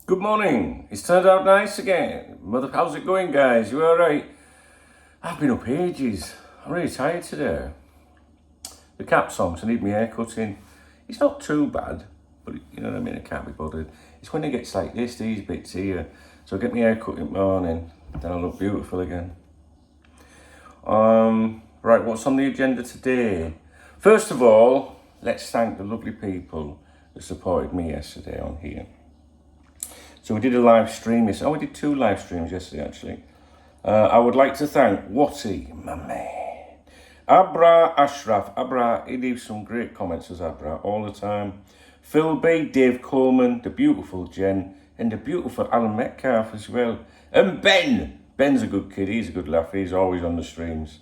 Good morning. It's turned out nice again. Mother, how's it going, guys? You all right? I've been up ages. I'm really tired today. The cap songs, I need my hair cutting. It's not too bad, but you know what I mean? I can't be bothered. It's when it gets like this, these bits here. So I get my hair cut in the morning, then I look beautiful again. Right, what's on the agenda today? First of all, let's thank the lovely people that supported me yesterday on here. So we did a live stream yesterday. We did 2 live streams yesterday, actually. I would like to thank Watty, my man. Abra Ashraf. Abra, he leaves some great comments as Abra all the time. Phil B, Dave Coleman, the beautiful Jen, and the beautiful Alan Metcalfe as well. And Ben. Ben's a good kid. He's a good laugh. He's always on the streams.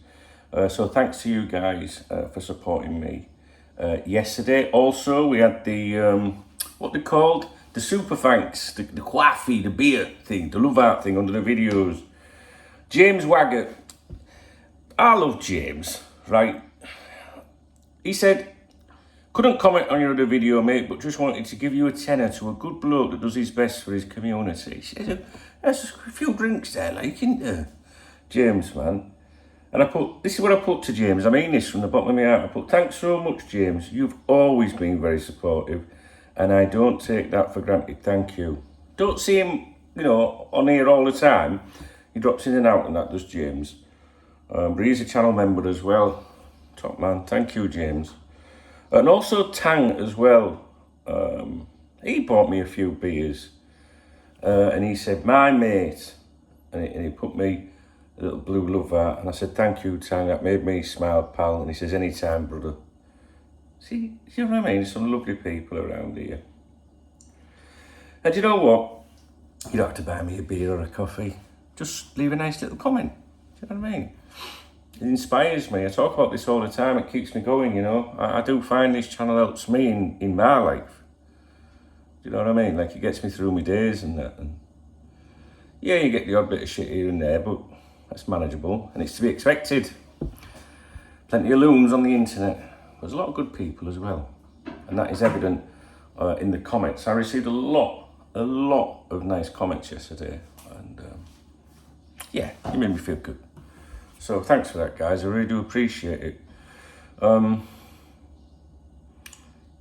So thanks to you guys for supporting me. Yesterday, also, we had the, what they're called? The super thanks, the coffee, the beer thing, the love art thing under the videos. James Waggett. I love James, right? He said, couldn't comment on your other video, mate, but just wanted to give you a tenner to a good bloke that does his best for his community. He said, there's a few drinks there, like, isn't there? James, man. And this is what I put to James. I mean this from the bottom of my heart. I put, thanks so much, James. You've always been very supportive. And I don't take that for granted, thank you. Don't see him, on here all the time. He drops in and out and that does James. But he's a channel member as well. Top man, thank you, James. And also Tang as well. He bought me a few beers. And he said, my mate. And he put me a little blue love heart. And I said, thank you, Tang, that made me smile, pal. And he says, anytime, brother. See what I mean? Some lovely people around here. And you know what? You don't have to buy me a beer or a coffee. Just leave a nice little comment. Do you know what I mean? It inspires me. I talk about this all the time. It keeps me going, I do find this channel helps me in my life. Do you know what I mean? Like, it gets me through my days and that. And yeah, you get the odd bit of shit here and there, but that's manageable. And it's to be expected. Plenty of loons on the internet. There's a lot of good people as well, and that is evident in the comments. I received a lot of nice comments yesterday, and yeah, it made me feel good. So thanks for that, guys. I really do appreciate it.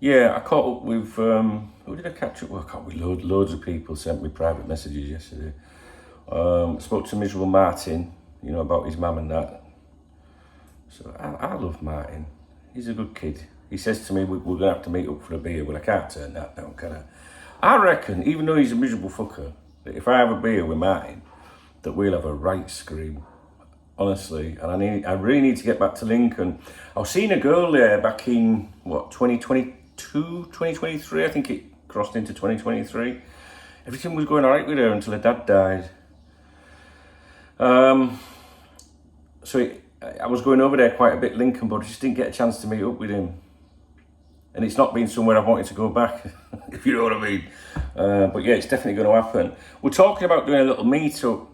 Yeah, I caught up with, who did I catch up with? I caught up with loads of people sent me private messages yesterday. Spoke to Miserable Martin, about his mum and that. So I love Martin. He's a good kid. He says to me, we're going to have to meet up for a beer. Well, I can't turn that down, can I? I reckon, even though he's a miserable fucker, that if I have a beer with Martin, that we'll have a right scream. Honestly. And I really need to get back to Lincoln. I was seeing a girl there back in, 2022, 2023? I think it crossed into 2023. Everything was going all right with her until her dad died. I was going over there quite a bit, Lincoln, but I just didn't get a chance to meet up with him. And it's not been somewhere I've wanted to go back, if you know what I mean. But yeah, it's definitely going to happen. We're talking about doing a little meet-up.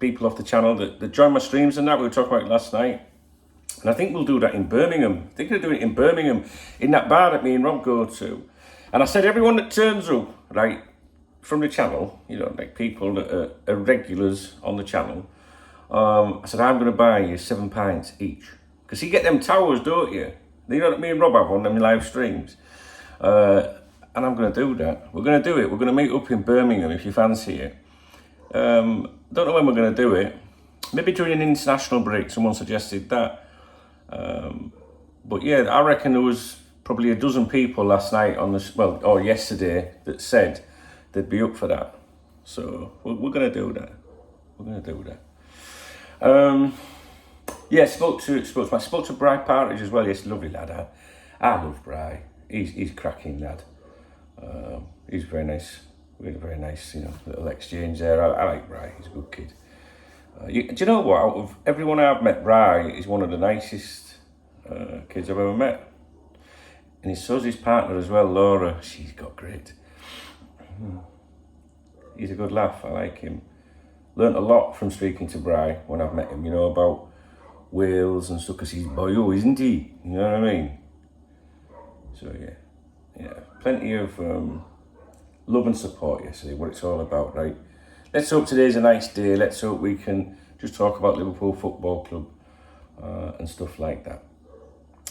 People off the channel that join my streams and that. We were talking about it last night. And I think we'll do that in Birmingham. I think we're doing it in Birmingham, in that bar that me and Rob go to. And I said, everyone that turns up, right, from the channel, like people that are regulars on the channel, I said, I'm going to buy you 7 pints each. Because you get them towers, don't you? You know what me and Rob have on them live streams. And I'm going to do that. We're going to do it. We're going to meet up in Birmingham if you fancy it. Don't know when we're going to do it. Maybe during an international break, someone suggested that. But yeah, I reckon there was probably a dozen people last night or yesterday that said they'd be up for that. So we're going to do that. We're going to do that. Yeah, spoke to Bri Partridge as well. Yes, lovely lad. I love Bri. He's a cracking lad. He's very nice. We had a very nice, little exchange there. I like Bri. He's a good kid. Do you know what? Out of everyone I've met, Bri is one of the nicest kids I've ever met. And so's his partner as well, Laura. She's got great. He's a good laugh. I like him. Learned a lot from speaking to Bri when I've met him, about Wales and stuff, because he's boyo, isn't he? You know what I mean? So yeah, plenty of love and support yesterday, what it's all about, right? Let's hope today's a nice day. Let's hope we can just talk about Liverpool Football Club and stuff like that.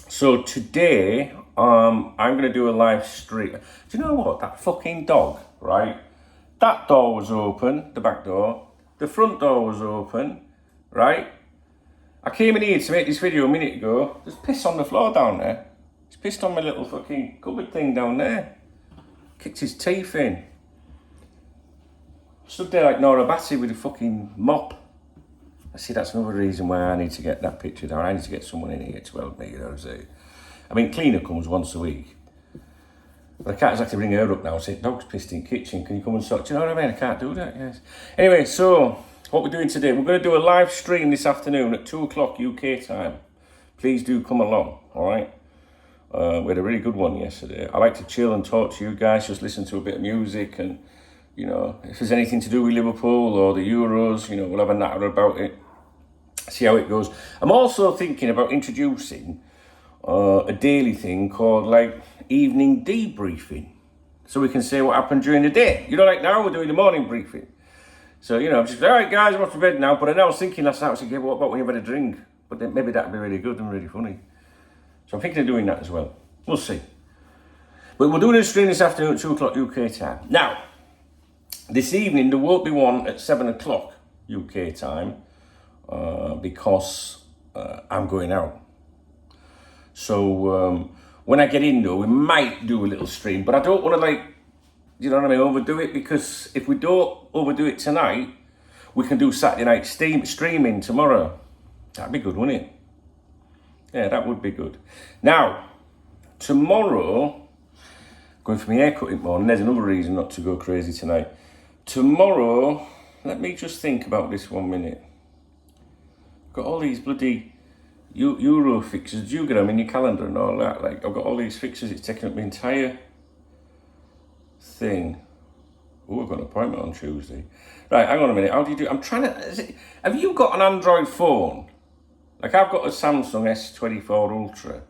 So today, I'm going to do a live stream. Do you know what? That fucking dog, right? That door was open, the back door. The front door was open, right? I came in here to make this video a minute ago. There's piss on the floor down there. He's pissed on my little fucking cupboard thing down there. Kicked his teeth in. Stood there like Nora Batty with a fucking mop. I see that's another reason why I need to get that picture down. I need to get someone in here to help me, you know. I mean, cleaner comes once a week. But I can't exactly bring her up now and say, dog's pissed in kitchen, can you come and sort? Do you know what I mean? I can't do that, yes. Anyway, so what we're doing today, we're going to do a live stream this afternoon at 2 o'clock UK time. Please do come along, all right? We had a really good one yesterday. I like to chill and talk to you guys, just listen to a bit of music and, you know, if there's anything to do with Liverpool or the Euros, you know, we'll have a natter about it. See how it goes. I'm also thinking about introducing a daily thing called like evening debriefing. So we can say what happened during the day. You know, like now we're doing the morning briefing. So, you know, I'm just, all right guys, I'm off to bed now. But I was thinking last night, I was thinking, what about when you've had a drink? But then maybe that'd be really good and really funny. So I'm thinking of doing that as well. We'll see. But we're doing a stream this afternoon at 2 o'clock UK time. Now, this evening there won't be one at 7 o'clock UK time because I'm going out. So when I get in though, we might do a little stream, but I don't want to like, you know what I mean, overdo it, because if we don't overdo it tonight, we can do Saturday night streaming tomorrow. That'd be good, wouldn't it? Yeah, that would be good. Now, tomorrow, going for my haircut in the morning, there's another reason not to go crazy tonight. Tomorrow, let me just think about this 1 minute. Got all these bloody Euro fixes. Do you get them in your calendar and all that? Like, I've got all these fixes. It's taking up my entire thing. Oh, I've got an appointment on Tuesday. Right, hang on a minute. How do you do? I'm trying to... have you got an Android phone? Like, I've got a Samsung S24 Ultra.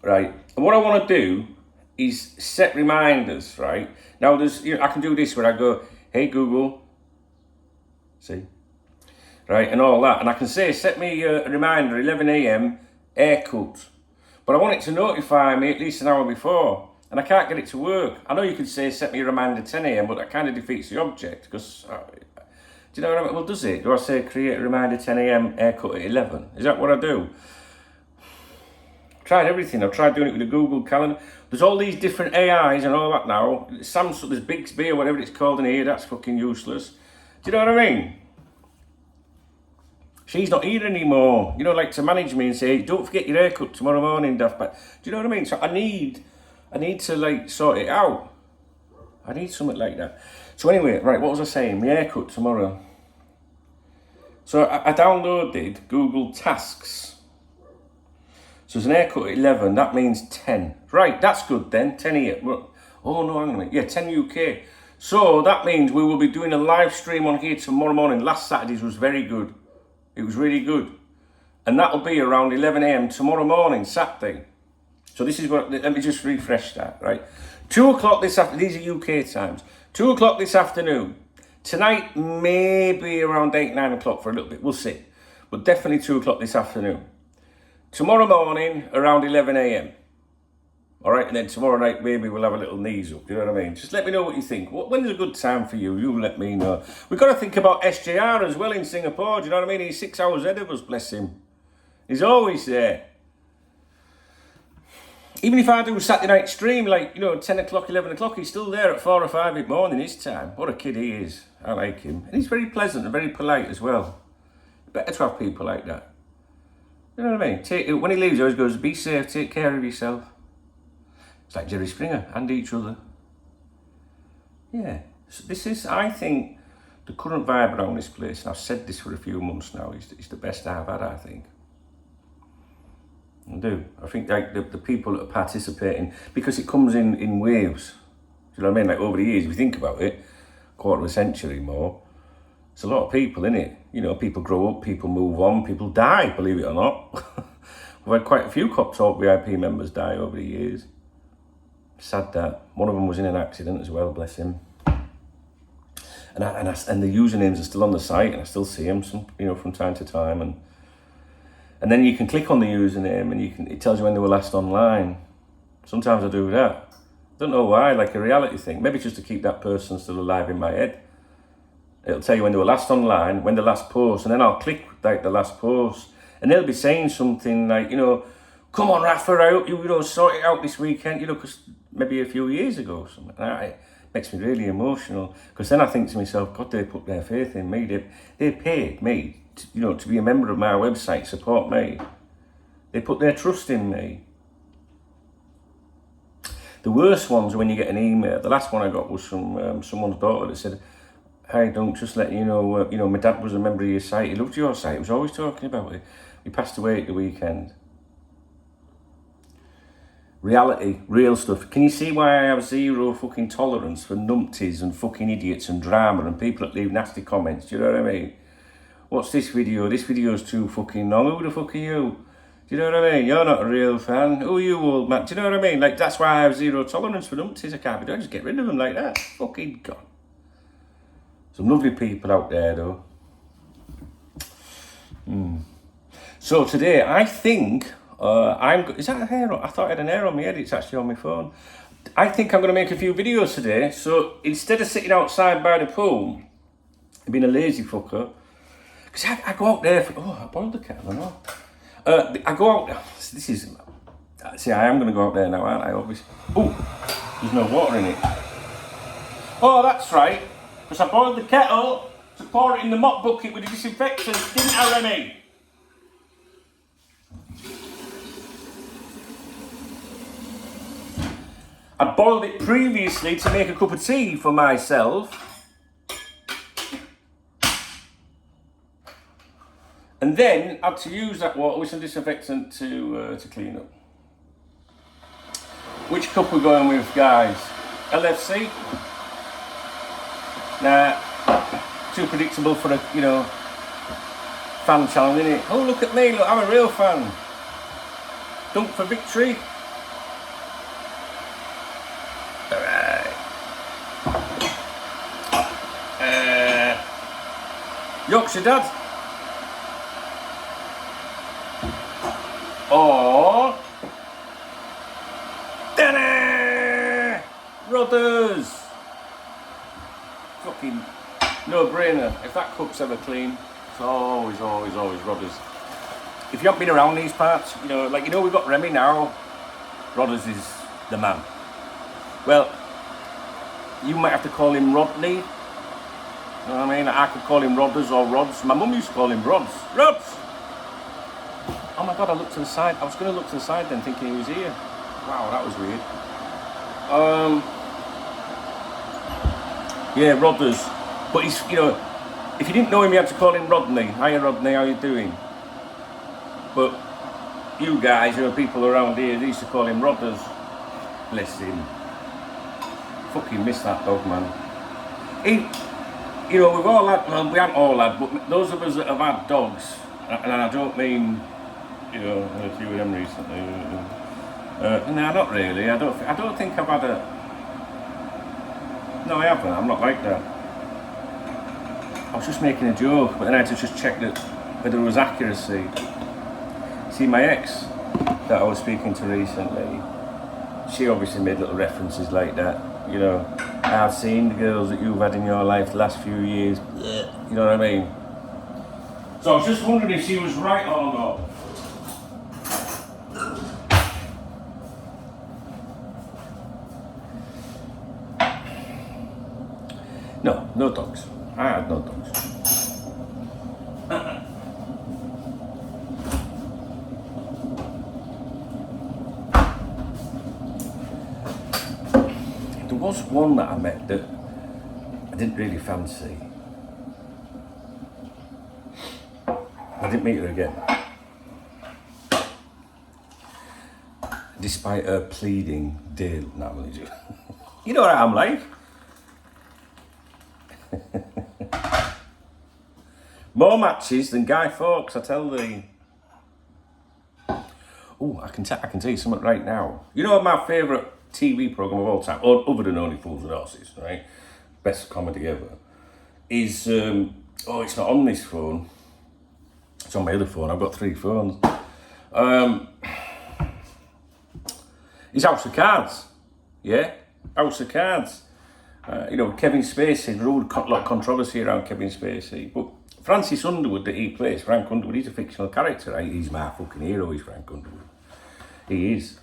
Right? And what I want to do is set reminders, right? Now, there's, you know, I can do this where I go, hey, Google. See? Right, and all that. And I can say, set me a reminder, 11 a.m, haircut. But I want it to notify me at least an hour before. And I can't get it to work. I know you could say, set me a reminder 10 a.m, but that kind of defeats the object. Because, do you know what I mean? Well, does it? Do I say, create a reminder 10 a.m, haircut at 11? Is that what I do? I've tried everything. I've tried doing it with the Google Calendar. There's all these different AIs and all that now. Samsung, there's Bixby or whatever it's called in here. That's fucking useless. Do you know what I mean? She's not here anymore, you know, like to manage me and say, don't forget your haircut tomorrow morning, Daft. But do you know what I mean? So I need to like sort it out. I need something like that. So anyway, right, what was I saying? My haircut tomorrow. So I downloaded Google Tasks. So it's an haircut at 11, that means 10. Right, that's good then, 10 here. Oh no, hang on a minute. Yeah, 10 UK. So that means we will be doing a live stream on here tomorrow morning. Last Saturday's was very good. It was really good. And that'll be around 11 a.m. tomorrow morning, Saturday. So this is what, let me just refresh that, right? 2 o'clock this afternoon, these are UK times. 2 o'clock this afternoon. Tonight, maybe around 8, 9 o'clock for a little bit, we'll see. But definitely 2 o'clock this afternoon. Tomorrow morning, around 11 a.m. All right, and then tomorrow night, maybe we'll have a little knees up, you know what I mean? Just let me know what you think. When's a good time for you? You let me know. We've got to think about SJR as well in Singapore, do you know what I mean? He's 6 hours ahead of us, bless him. He's always there. Even if I do a Saturday night stream, like, you know, 10 o'clock, 11 o'clock, he's still there at 4 or 5 in the morning his time. What a kid he is. I like him. And he's very pleasant and very polite as well. Better to have people like that. You know what I mean? When he leaves, he always goes, be safe, take care of yourself. It's like Jerry Springer and each other. Yeah. So this is, I think, the current vibe around this place, and I've said this for a few months now, is the best I've had, I think. I do. I think like the people that are participating, because it comes in waves. Do you know what I mean? Like over the years, if you think about it, quarter of a century more, it's a lot of people, isn't it? You know, people grow up, people move on, people die, believe it or not. We've had quite a few Cop Talk VIP members die over the years. Sad that. One of them was in an accident as well, bless him. And the usernames are still on the site, and I still see them, from time to time. And then you can click on the username, and it tells you when they were last online. Sometimes I do that. Don't know why, like a reality thing. Maybe just to keep that person still alive in my head. It'll tell you when they were last online, when the last post, and then I'll click like the last post, and they'll be saying something like, come on, Rafa, out, sort it out this weekend, because maybe a few years ago or something. It makes me really emotional, because then I think to myself, God, they put their faith in me. They paid me, to be a member of my website, support me. They put their trust in me. The worst ones are when you get an email. The last one I got was from someone's daughter that said, "Hi, don't just let you know, my dad was a member of your site. He loved your site. He was always talking about it. He passed away at the weekend." Reality, real stuff. Can you see why I have zero fucking tolerance for numpties and fucking idiots and drama and people that leave nasty comments? Do you know what I mean? What's this video? This video's too fucking long. Who the fuck are you? Do you know what I mean? You're not a real fan. Who are you, old man? Do you know what I mean? Like, that's why I have zero tolerance for numpties. I can't be doing. Just get rid of them like that. Fucking God. Some lovely people out there, though. So today, I think is that a hair? I thought I had an hair on my head. It's actually on my phone. I think I'm going to make a few videos today. So instead of sitting outside by the pool, I've been a lazy fucker. Because I go out there I boiled the kettle, I know. I go out. I am going to go out there now, aren't I? Obviously. Oh, there's no water in it. Oh, that's right. Because I boiled the kettle to pour it in the mop bucket with the disinfectant, didn't I, Remy? I boiled it previously to make a cup of tea for myself. And then had to use that water with some disinfectant to clean up. Which cup we're going with, guys? LFC? Nah, too predictable for a, fan channel, innit? Oh, look at me, look, I'm a real fan. Dunk for victory. Alright. Yorkshire Dad. Or Brothers. Fucking no-brainer. If that cup's ever clean, it's always Rodders. If you haven't been around these parts, we've got Remy now. Rodders is the man. Well, you might have to call him Rodney. You know what I mean? I could call him Rodders or Rods. My mum used to call him Rods. Rods! Oh my God, I looked to the side. I was going to look to the side then thinking he was here. Wow, that was weird. Yeah, Rodders. But he's, if you didn't know him, you had to call him Rodney. Hiya, Rodney, how you doing? But you guys, people around here, they used to call him Rodders. Bless him. Fucking miss that dog, man. We've all had, well, we haven't all had, but those of us that have had dogs, and I don't mean, a few of them recently. No, not really. I don't think I've had a. No, I haven't. I'm not like that. I was just making a joke, but then I had to just check that whether there was accuracy. See, my ex that I was speaking to recently, she obviously made little references like that. I've seen the girls that you've had in your life the last few years. You know what I mean? So I was just wondering if she was right or not. No dogs. I had no dogs. There was one that I met that I didn't really fancy. I didn't meet her again. Despite her pleading, Dale, not really do. You know what I'm like. More matches than Guy Fawkes, I tell thee. Oh, I can tell you something right now. You know my favourite TV programme of all time, other than Only Fools and Horses, right? Best comedy ever. Is, it's not on this phone. It's on my other phone. I've got 3 phones. It's House of Cards. Yeah? House of Cards. Kevin Spacey, there's a lot of controversy around Kevin Spacey. But Francis Underwood that he plays, Frank Underwood, he's a fictional character, right? He's my fucking hero, he's Frank Underwood. He is.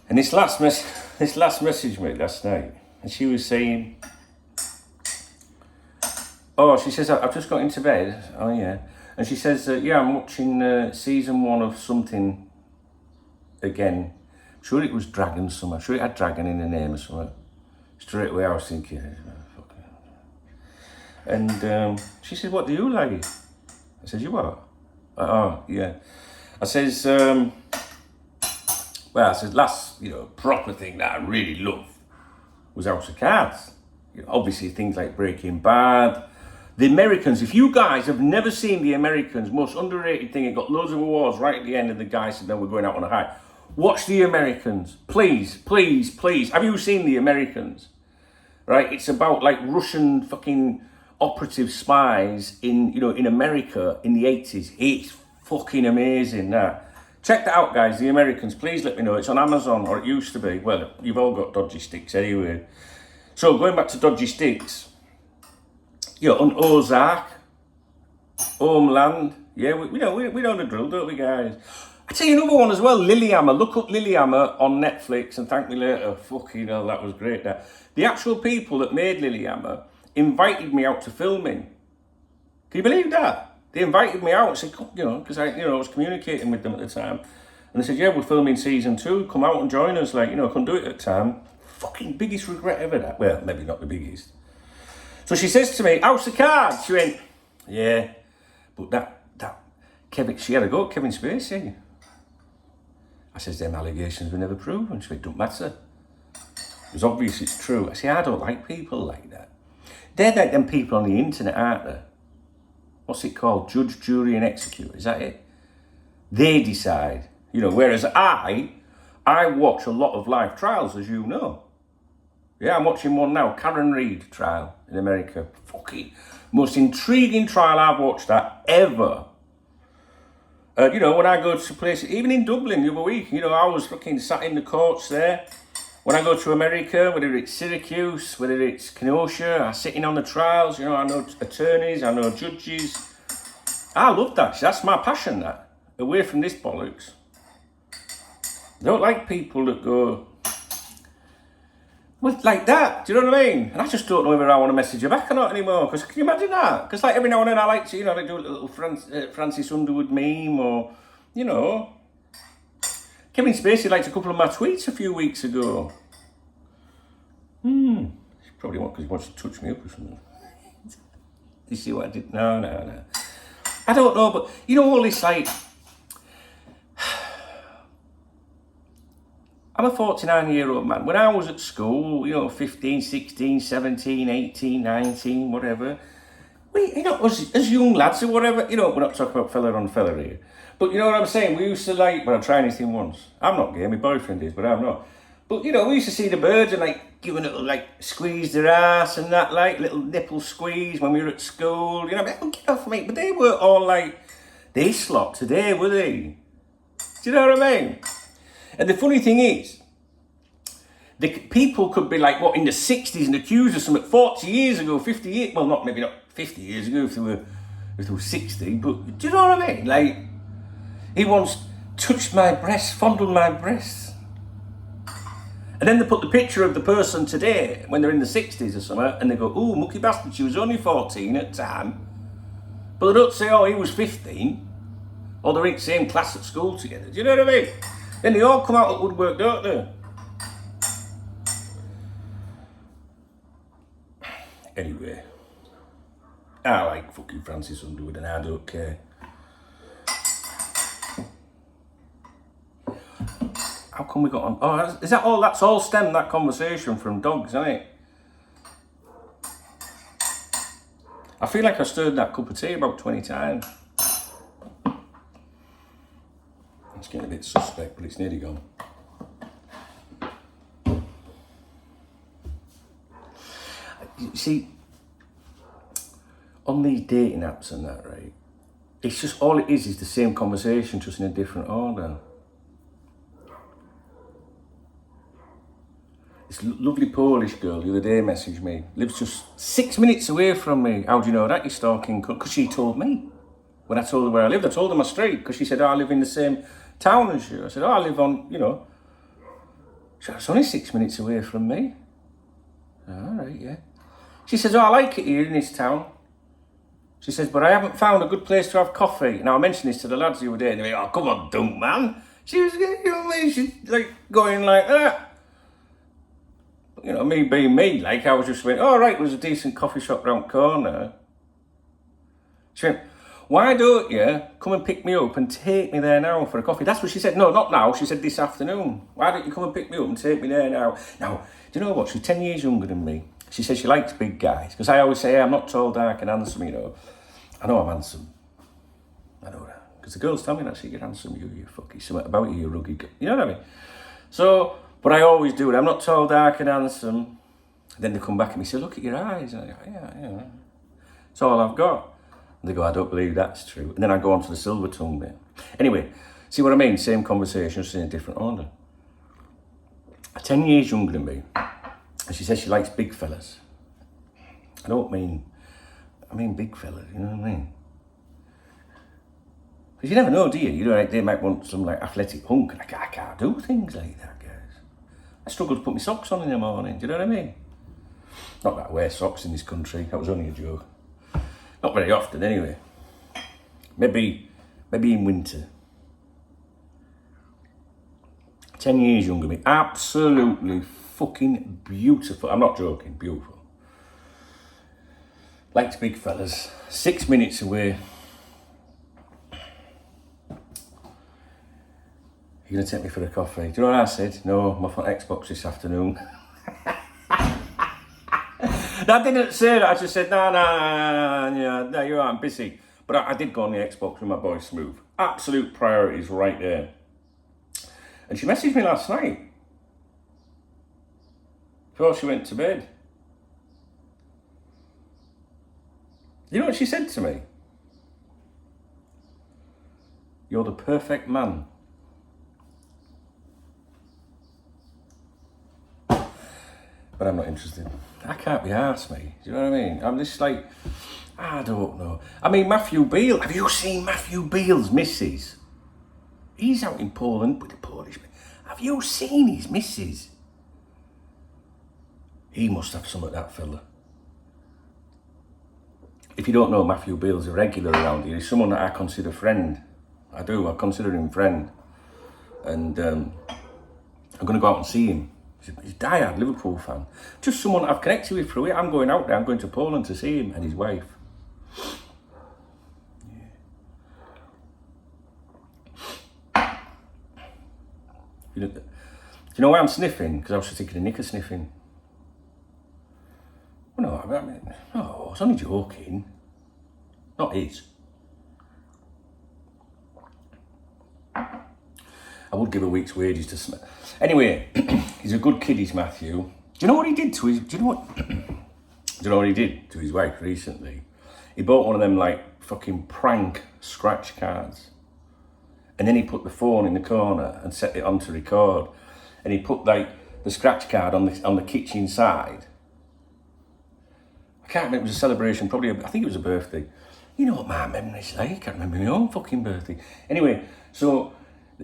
And this last message mate last night, and she was saying, she says, I've just got into bed. Oh yeah. And she says, I'm watching season 1 of something again. Sure it was Dragon somewhere. Sure it had Dragon in the name or something. Straight away I was thinking, fuck it. And she said, what do you like? I said, you what? Yeah. I says, last, proper thing that I really loved was House of Cards. Obviously things like Breaking Bad. The Americans, if you guys have never seen The Americans, most underrated thing, it got loads of awards right at the end, and the guy said, no, we're going out on a high. Watch The Americans. Please, please, please. Have you seen The Americans? Right? It's about like Russian fucking operative spies in America in the 80s. It's fucking amazing, that. Check that out, guys, The Americans. Please let me know. It's on Amazon, or it used to be. Well, you've all got dodgy sticks anyway. So, going back to dodgy sticks, on Ozark, Homeland, yeah, we know the drill, don't we, guys? I tell you another one as well, Lilyhammer. Look up Lilyhammer on Netflix and thank me later. Fucking hell, that was great. The actual people that made Lilyhammer invited me out to filming. Can you believe that? They invited me out and said, because I was communicating with them at the time. And they said, yeah, we're filming season 2. Come out and join us. Couldn't do it at the time. Fucking biggest regret ever, that. Well, maybe not the biggest. So she says to me, House of Cards. She went, yeah, but that Kevin, she had a go at Kevin Spacey. I says, them allegations were never proven. She went, don't matter. It was obvious it's true. I say, I don't like people like that. They're like them people on the internet, aren't they? What's it called? Judge, jury and execute. Is that it? They decide. Whereas I watch a lot of live trials, as you know. Yeah, I'm watching one now, Karen Reid trial in America. Fucking most intriguing trial I've watched that ever. When I go to places, even in Dublin the other week, I was fucking sat in the courts there. When I go to America, whether it's Syracuse, whether it's Kenosha, I'm sitting on the trials, I know attorneys, I know judges. I love that. That's my passion, that. Away from this bollocks. I don't like people that go, well, like that, do you know what I mean? And I just don't know whether I want to message you back or not anymore, because can you imagine that? Because every now and then I like to, like do a little Francis Underwood meme, or, Kevin Spacey liked a couple of my tweets a few weeks ago. Probably because he wants to touch me up or something. You see what I did? No. I don't know, but, all this, I'm a 49-year-old man. When I was at school, 15, 16, 17, 18, 19, whatever, as young lads or whatever, we're not talking about fella on fella here. But you know what I'm saying? We used to but I'll try anything once. I'm not gay, my boyfriend is, but I'm not. But, we used to see the birds and, give a little, squeeze their ass and that, little nipple squeeze when we were at school. Oh, get off, mate. But they weren't all, they slot today, were they? Do you know what I mean? And the funny thing is, the people could be in the 60s and accused of something 40 years ago, 50 years, well, maybe not 50 years ago if they were 60, but do you know what I mean? He once touched my breast, fondled my breasts. And then they put the picture of the person today when they're in the 60s or something, and they go, ooh, mucky bastard, she was only 14 at the time. But they don't say, oh, he was 15, or they're in the same class at school together. Do you know what I mean? Then they all come out at woodwork, don't they? Anyway, I like fucking Francis Underwood and I don't care. How come we got on? Oh, is that all? That's all stemmed, that conversation, from dogs, isn't it? I feel like I stirred that cup of tea about 20 times. It's getting a bit suspect, but it's nearly gone. you see, on these dating apps and that, right, it's just, all it is the same conversation, just in a different order. This lovely Polish girl the other day messaged me, lives just 6 minutes away from me. How do you know that, you stalking cunt? Because she told me. When I told her where I lived, I told her my street, because she said, I live in the same town as you. I said, I live on, you know. She said, it's only 6 minutes away from me. All right, yeah. She says, I like it here in this town. She says, but I haven't found a good place to have coffee. Now, I mentioned this to the lads the other day, and they went, oh, come on, don't, man. She was, you know what I mean? She's like going like that. But, you know, me being me, like, I was just went, oh, right, there's a decent coffee shop round the corner. She went, why don't you come and pick me up and take me there now for a coffee? That's what she said. No, not now. She said this afternoon. Why don't you come and pick me up and take me there now? Now, do you know what? She's 10 years younger than me. She says she likes big guys. Because I always say, hey, I'm not tall, dark and handsome, you know. I know I'm handsome. I know that. Because the girls tell me that, she you're handsome, you fucking, something about you rugged guy. You know what I mean? So, but I always do it. I'm not tall, dark and handsome. Then they come back and me say, look at your eyes. And I go, yeah. That's all I've got. And they go, I don't believe that's true. And then I go on to the silver tongue bit. Anyway, see what I mean? Same conversation, just in a different order. 10 years younger than me. And she says she likes big fellas. I mean big fellas, you know what I mean? Because you never know, do you? You know, like, they might want some like athletic hunk. And I can't do things like that, guys. I struggle to put my socks on in the morning, do you know what I mean? Not that I wear socks in this country, that was only a joke. Not very often, anyway. Maybe in winter. 10 years younger than me. Absolutely fucking beautiful. I'm not joking, beautiful. Likes big fellas. 6 minutes away. You're going to take me for a coffee? Do you know what I said? No, I'm off on Xbox this afternoon. No, I didn't say that. I just said, no, you're right, I'm busy. But I did go on the Xbox with my boy Smooth. Absolute priorities right there. And she messaged me last night. Before she went to bed. You know what she said to me? You're the perfect man. But I'm not interested. I can't be arsed, mate. Do you know what I mean? I'm just like, I don't know. I mean, Matthew Beale. Have you seen Matthew Beale's missus? He's out in Poland with the Polish man. Have you seen his missus? He must have some of that fella. If you don't know, Matthew Beale's a regular around here. He's someone that I consider friend. I do. I consider him friend. And I'm going to go out and see him. He's a diehard Liverpool fan. Just someone I've connected with through it. I'm going out there. I'm going to Poland to see him and his wife. Yeah. Do you know why I'm sniffing? Because I was just thinking of Nicker sniffing. Well, no, I mean, no, I was only joking. Not his. I would give a week's wages to Smith. Anyway, he's a good kid, he's Matthew. Do you know what he did to his... Do you know what he did to his wife recently? He bought one of them, like, fucking prank scratch cards. And then he put the phone in the corner and set it on to record. And he put, like, the scratch card on the kitchen side. I can't remember, it was a celebration, probably, I think it was a birthday. You know what my memory's like, I can't remember my own fucking birthday. Anyway, so...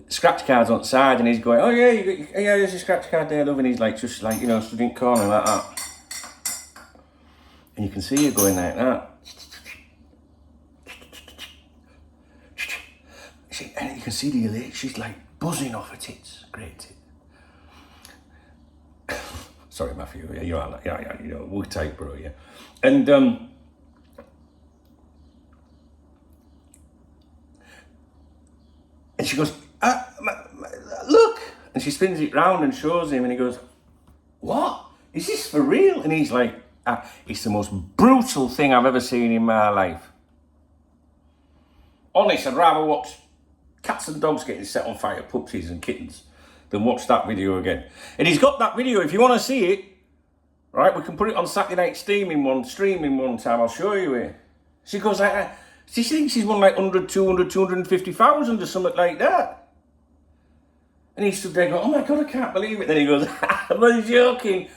scratch cards on the side, and he's going, oh yeah, there's a scratch card there, love, and he's like, just like, you know, stood in the corner like that. And you can see her going like that. And you can see the elite, she's like buzzing off her tits. Great tit. Sorry, Matthew, yeah, you are like, yeah, you know, we're tight, bro, yeah. And, and she goes, look, and she spins it round and shows him, and he goes, what? Is this for real? And he's like, it's the most brutal thing I've ever seen in my life. Honest, I'd rather watch cats and dogs getting set on fire, puppies and kittens, than watch that video again. And he's got that video, if you want to see it, Right, we can put it on Saturday night streaming one time, I'll show you it. She goes like that. She thinks she's won like 100, 200, 250,000 or something like that. And he stood there going, oh my God, I can't believe it. Then he goes, I'm only joking.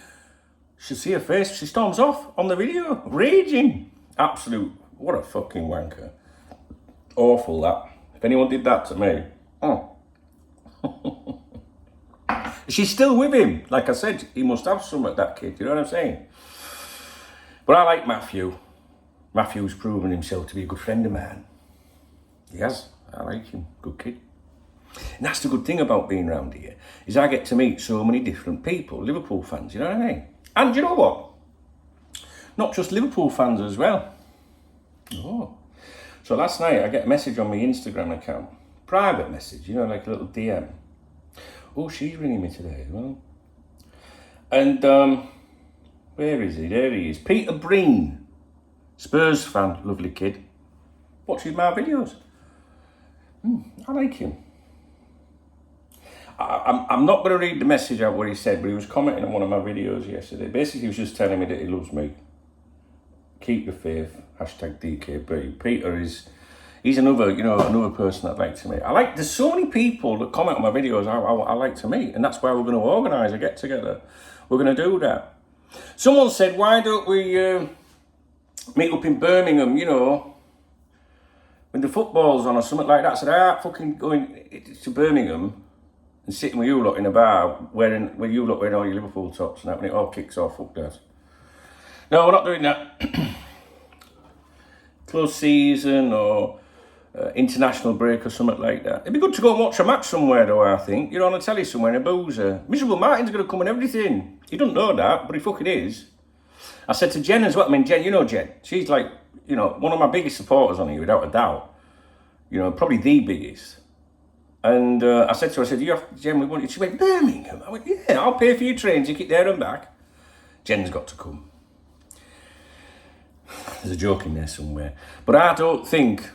She'll see her face, she storms off on the video, raging. Absolute, what a fucking wanker. Awful that. If anyone did that to me, oh. She's still with him. Like I said, he must have some at that kid, you know what I'm saying? But I like Matthew. Matthew's proven himself to be a good friend of mine. He has. I like him. Good kid. And that's the good thing about being around here, is I get to meet so many different people, Liverpool fans, you know what I mean? And you know what? Not just Liverpool fans as well. Oh. So last night I get a message on my Instagram account. Private message, you know, like a little DM. Oh, she's ringing me today as well. And, where is he? There he is. Peter Browne. Spurs fan, lovely kid. Watches my videos. I like him. I'm not going to read the message out what he said, but he was commenting on one of my videos yesterday. Basically, he was just telling me that he loves me. Keep the faith. Hashtag DKB. Peter is... He's another, you know, another person I'd like to meet. There's so many people that comment on my videos I like to meet, and that's why we're going to organise a get-together. We're going to do that. Someone said, why don't we meet up in Birmingham, you know, when the football's on or something like that. I said, I ain't fucking going to Birmingham and sitting with you lot in a bar where you lot wearing all your Liverpool tops and that when it all kicks off. Fuck that. No, we're not doing that. Close season or... international break or something like that. It'd be good to go and watch a match somewhere though, I think. You know, on a telly somewhere in a boozer. Miserable Martin's going to come and everything. He doesn't know that, but he fucking is. I said to Jen as well, I mean, Jen, you know Jen. She's like, you know, one of my biggest supporters on here, without a doubt. You know, probably the biggest. And I said to her, I said, Jen, we want you. She went, Birmingham? I went, yeah, I'll pay for your train ticket there and back. Jen's got to come. There's a joke in there somewhere. But I don't think...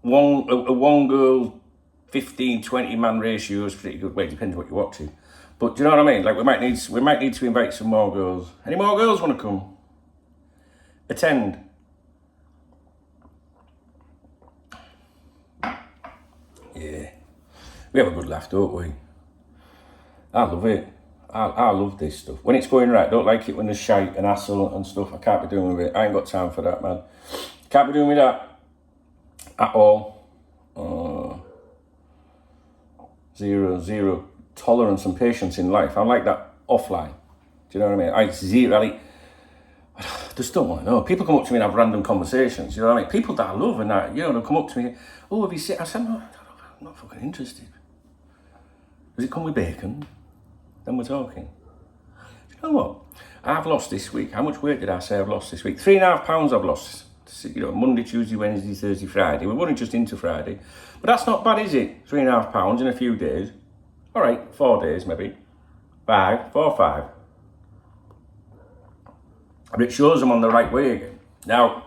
One girl, 15, 20 man ratio is pretty good. Well, it depends what you're watching. But do you know what I mean? Like we might need to invite some more girls. Any more girls want to come? Attend. Yeah. We have a good laugh, don't we? I love it. I love this stuff. When it's going right, don't like it when there's shite and hassle and stuff. I can't be doing with it. I ain't got time for that, man. Can't be doing with that. At all. Zero tolerance and patience in life. I'm like that offline. Do you know what I mean? I just don't want to know. People come up to me and have random conversations. You know what I mean? People that I love and that, you know, they'll come up to me. Oh, have you seen? I said, no, I'm not fucking interested. Does it come with bacon? Then we're talking. Do you know what? I've lost this week. How much weight did I say I've lost this week? 3.5 pounds I've lost. You know, Monday, Tuesday, Wednesday, Thursday, Friday. We're running just into Friday. But that's not bad, is it? 3.5 pounds in a few days. All right, 4 days maybe. 5. But it shows I'm on the right way again. Now,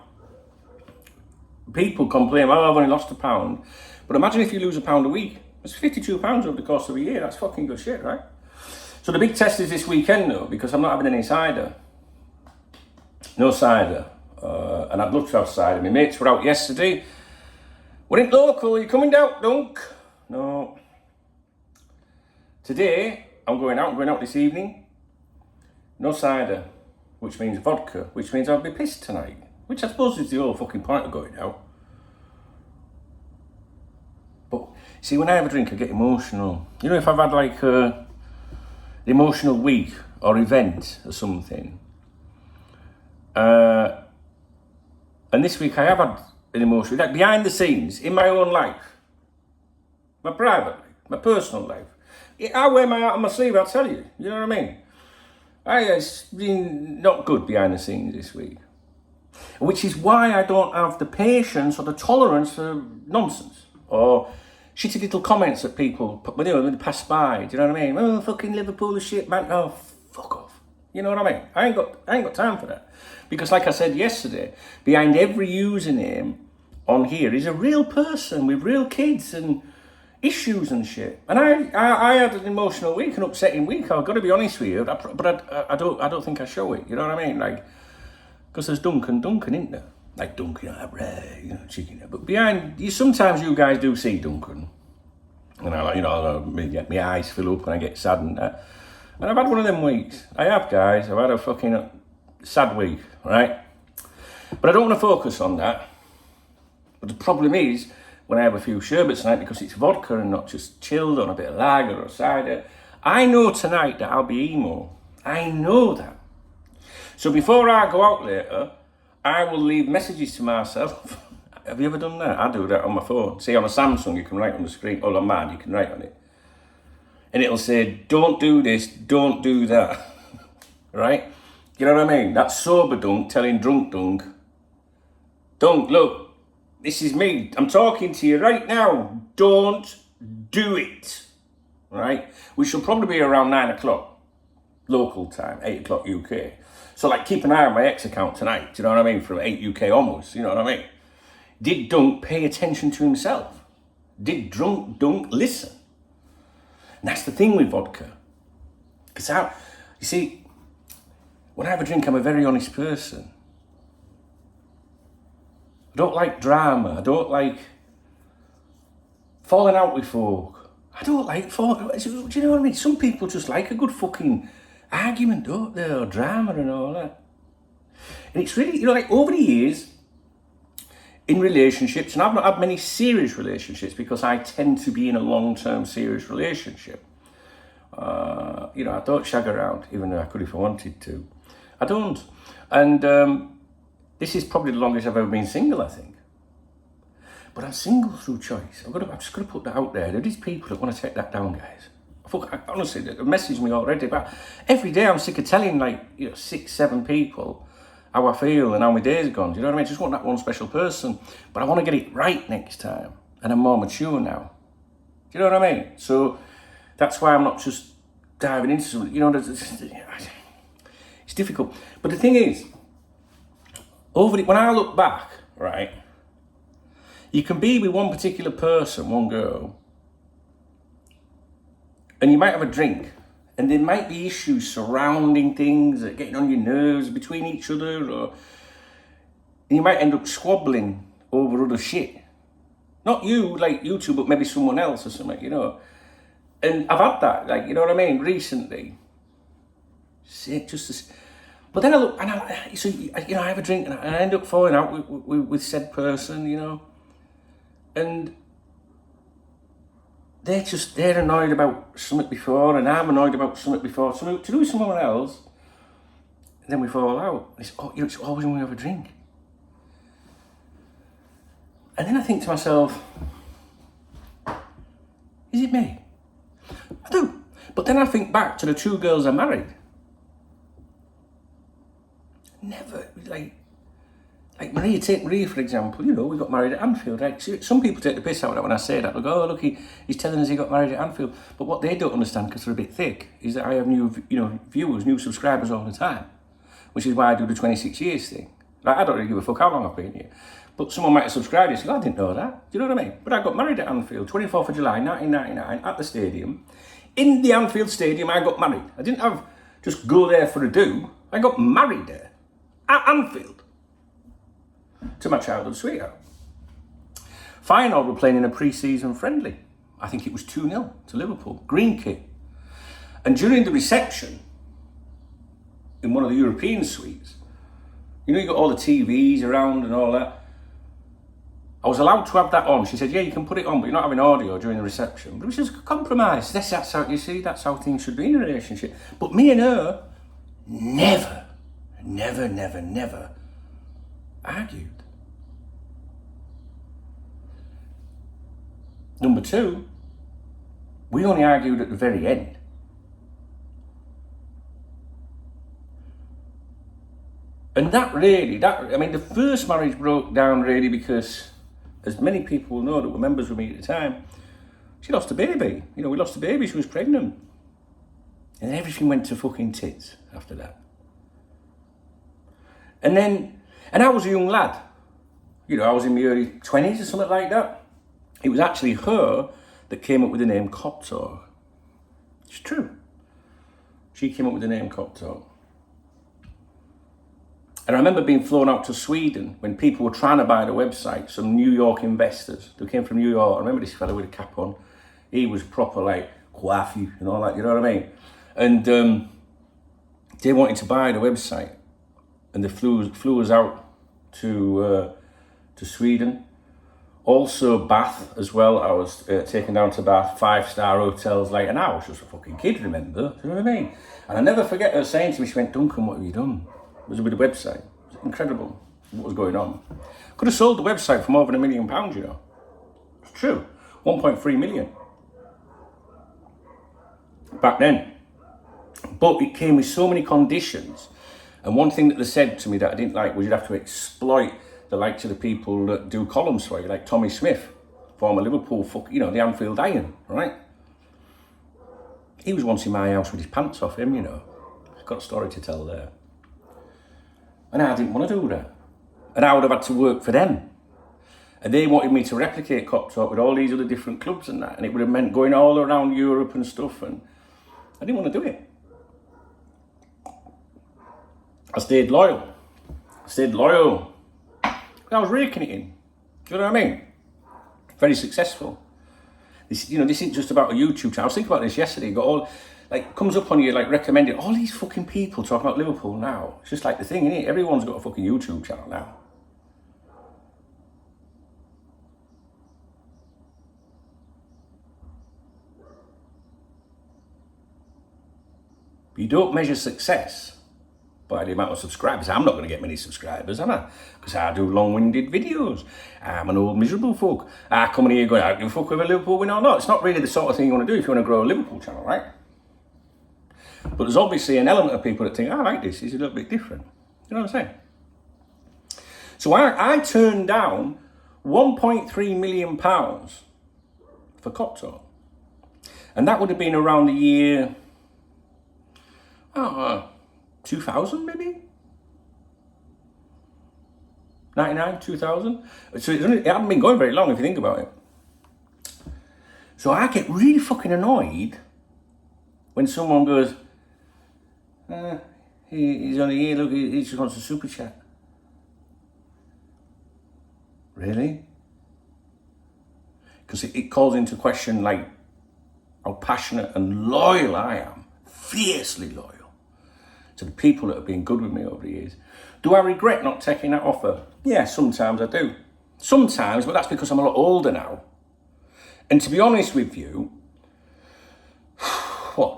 people complain, oh, I've only lost a pound. But imagine if you lose a pound a week. It's 52 pounds over the course of a year. That's fucking good shit, right? So the big test is this weekend, though, because I'm not having any cider. No cider. And I'd love to have cider. My mates were out yesterday. We're in local. Are you coming down, Dunk? No. Today, I'm going out this evening. No cider, which means vodka, which means I'll be pissed tonight. Which I suppose is the whole fucking point of going out. But, see, when I have a drink, I get emotional. You know, if I've had like an emotional week or event or something, and this week I have had an emotional, like behind the scenes, in my own life, my private life, my personal life. I wear my heart on my sleeve, I'll tell you. You know what I mean? It's been not good behind the scenes this week. Which is why I don't have the patience or the tolerance for nonsense. Or shitty little comments that people, when they pass by. Do you know what I mean? Oh, fucking Liverpool is shit, man. Oh, fuck off. You know what I mean? I ain't got time for that. Because like I said yesterday, behind every username on here is a real person with real kids and, issues and shit. And I had an emotional week, an upsetting week. I've got to be honest with you, but I don't think I show it. You know what I mean? Like, because there's Duncan, isn't there? Like Duncan, chicken. But behind you, sometimes you guys do see Duncan, and my eyes fill up and I get sad and that. And I've had one of them weeks. I have, guys. I've had a fucking sad week, right? But I don't want to focus on that. But the problem is, when I have a few sherbets tonight, because it's vodka and not just chilled on a bit of lager or cider, I know tonight that I'll be emo. I know that. So before I go out later, I will leave messages to myself. Have you ever done that? I do that on my phone. See, on a Samsung, you can write on the screen, or on mine, you can write on it. And it'll say, don't do this, don't do that. Right? You know what I mean? That's sober Dunk telling drunk Dunk, Dunk, look, this is me. I'm talking to you right now. Don't do it. Right? We shall probably be around 9 o'clock local time, 8 o'clock UK. So, like, keep an eye on my X account tonight. Do you know what I mean? From 8 UK onwards. You know what I mean? Did Dunk pay attention to himself? Did drunk Dunk listen? And that's the thing with vodka. Because you see, when I have a drink, I'm a very honest person. I don't like drama. I don't like falling out with folk. I don't like do you know what I mean? Some people just like a good fucking argument, don't they? Or drama and all that. And it's really, like over the years, in relationships, and I've not had many serious relationships because I tend to be in a long-term serious relationship. I don't shag around, even though I could if I wanted to. I don't. And this is probably the longest I've ever been single, I think. But I'm single through choice. I'm just going to put that out there. There is people that want to take that down, guys. Honestly, they message me already. But every day I'm sick of telling 6, 7 people how I feel and how my day's gone. Do you know what I mean? I just want that one special person. But I want to get it right next time. And I'm more mature now. Do you know what I mean? So that's why I'm not just diving into something. It's difficult. But the thing is, when I look back, right, you can be with one particular person, one girl, and you might have a drink, and there might be issues surrounding things that are getting on your nerves between each other, and you might end up squabbling over other shit. Not you, like you two, but maybe someone else or something, And I've had that, you know what I mean, recently. But then I look, and I have a drink, and I end up falling out with said person, and they're annoyed about something before, and I'm annoyed about something before, something to do with someone else, and then we fall out. It's always when we have a drink. And then I think to myself, is it me? I do. But then I think back to the 2 girls I married. Never, like Maria, take Maria for example, we got married at Anfield, right? Some people take the piss out of that when I say that. They go, oh, look, he's telling us he got married at Anfield. But what they don't understand, because they're a bit thick, is that I have new viewers, new subscribers all the time, which is why I do the 26 years thing. Like, I don't really give a fuck how long I've been here. But someone might have subscribed and say, I didn't know that. Do you know what I mean? But I got married at Anfield, 24th of July, 1999, at the stadium. In the Anfield Stadium, I got married. I didn't just go there for a do. I got married there. At Anfield, to my childhood sweetheart. Feyenoord were playing in a pre-season friendly. I think it was 2-0 to Liverpool, green kit. And during the reception, in one of the European suites, you got all the TVs around and all that. I was allowed to have that on. She said, yeah, you can put it on, but you're not having audio during the reception. But it was just a compromise. That's how, that's how things should be in a relationship. But me and her, never argued. Number 2, we only argued at the very end. And the first marriage broke down really because, as many people will know that were members with me at the time, she lost a baby. We lost a baby, she was pregnant. And everything went to fucking tits after that. And I was a young lad. I was in my early 20s or something like that. It was actually her that came up with the name Cop Talk. It's true. She came up with the name Cop Talk. And I remember being flown out to Sweden when people were trying to buy the website, some New York investors who came from New York. I remember this fellow with a cap on. He was proper like, coiffy and all that, you know what I mean? And they wanted to buy the website. And they flew us out to Sweden. Also Bath as well. I was taken down to Bath, 5-star hotels, like, and I was just a fucking kid, remember? You know what I mean? And I never forget her saying to me, she went, Duncan, what have you done? It was with the website. It was incredible what was going on. Could have sold the website for more than £1 million, you know. It's true. 1.3 million. Back then. But it came with so many conditions. And one thing that they said to me that I didn't like was you'd have to exploit the likes of the people that do columns for you, like Tommy Smith, former Liverpool, the Anfield Iron, right? He was once in my house with his pants off him, you know. I've got a story to tell there. And I didn't want to do that. And I would have had to work for them. And they wanted me to replicate Cop Talk with all these other different clubs and that. And it would have meant going all around Europe and stuff. And I didn't want to do it. I stayed loyal. I was raking it in. Do you know what I mean? Very successful. This isn't just about a YouTube channel. I was thinking about this yesterday. You got all, like, comes up on you, like, recommended all these fucking people talking about Liverpool now. It's just like the thing, innit? Everyone's got a fucking YouTube channel now. You don't measure success by the amount of subscribers. I'm not going to get many subscribers, am I? Because I do long-winded videos. I'm an old miserable folk. I come in here going, I give a fuck whether Liverpool win or not. It's not really the sort of thing you want to do if you want to grow a Liverpool channel, right? But there's obviously an element of people that think, I like this, it's a little bit different. You know what I'm saying? So I turned down £1.3 million for Cop Talk. And that would have been around the year, 2000 maybe? 99, 2000? So it hadn't been going very long if you think about it. So I get really fucking annoyed when someone goes, he's only here, look, he just wants a super chat. Really? Because it calls into question, like, how passionate and loyal I am. Fiercely loyal. To the people that have been good with me over the years. Do I regret not taking that offer? Yeah, sometimes I do. Sometimes, but that's because I'm a lot older now. And to be honest with you,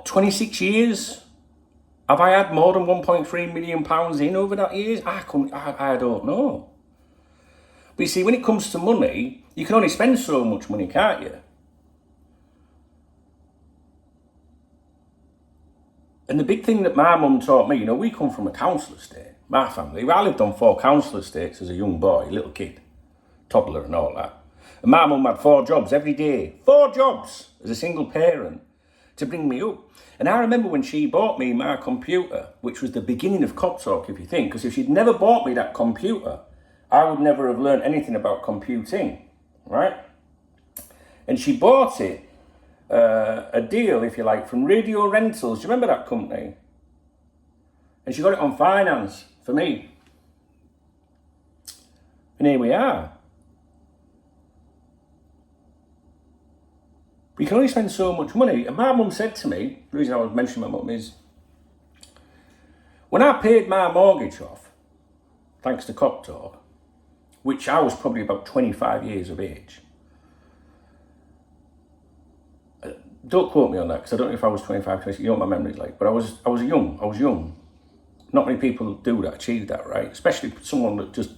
26 years? Have I had more than £1.3 million in over that years? I don't know. But you see, when it comes to money, you can only spend so much money, can't you? And the big thing that my mum taught me, we come from a council estate, my family. I lived on 4 council estates as a young boy, little kid, toddler and all that. And my mum had 4 jobs every day. 4 jobs as a single parent to bring me up. And I remember when she bought me my computer, which was the beginning of Cop Talk, if you think, because if she'd never bought me that computer, I would never have learned anything about computing, right? And she bought it, a deal, if you like, from Radio Rentals. Do you remember that company? And she got it on finance for me. And here we are. We can only spend so much money. And my mum said to me, the reason I was mentioning my mum is, when I paid my mortgage off, thanks to Cop Talk, which I was probably about 25 years of age. Don't quote me on that, because I don't know if I was 25, 26, you know what my memory's like, but I was young. Not many people do that, achieve that, right? Especially someone that just,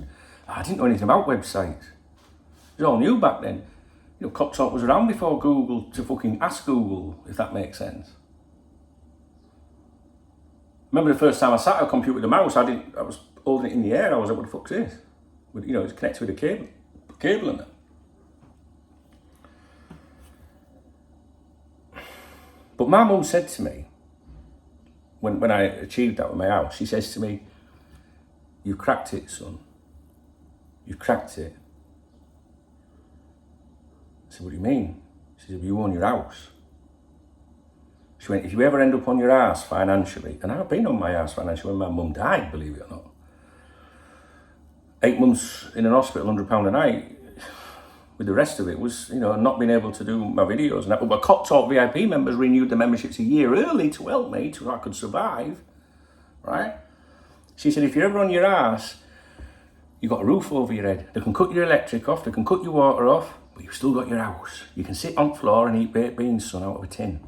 I didn't know anything about websites. It was all new back then. Cop Talk was around before Google to fucking ask Google, if that makes sense. Remember the first time I sat at a computer with a mouse, I was holding it in the air, I was like, what the fuck's this? It's connected with a cable and that. But my mum said to me, when I achieved that with my house, she says to me, you cracked it, son. You cracked it. I said, what do you mean? She She said, you own your house. She went, if you ever end up on your arse financially, and I've been on my arse financially when my mum died, believe it or not. 8 months in an hospital, £100 a night, with the rest of it was, you know, not being able to do my videos and that. But my Cop Talk VIP members renewed the memberships a year early to help me, so I could survive, right? She said, if you're ever on your arse, you've got a roof over your head. They can cut your electric off, they can cut your water off, but you've still got your house. You can sit on the floor and eat baked beans, son, out of a tin.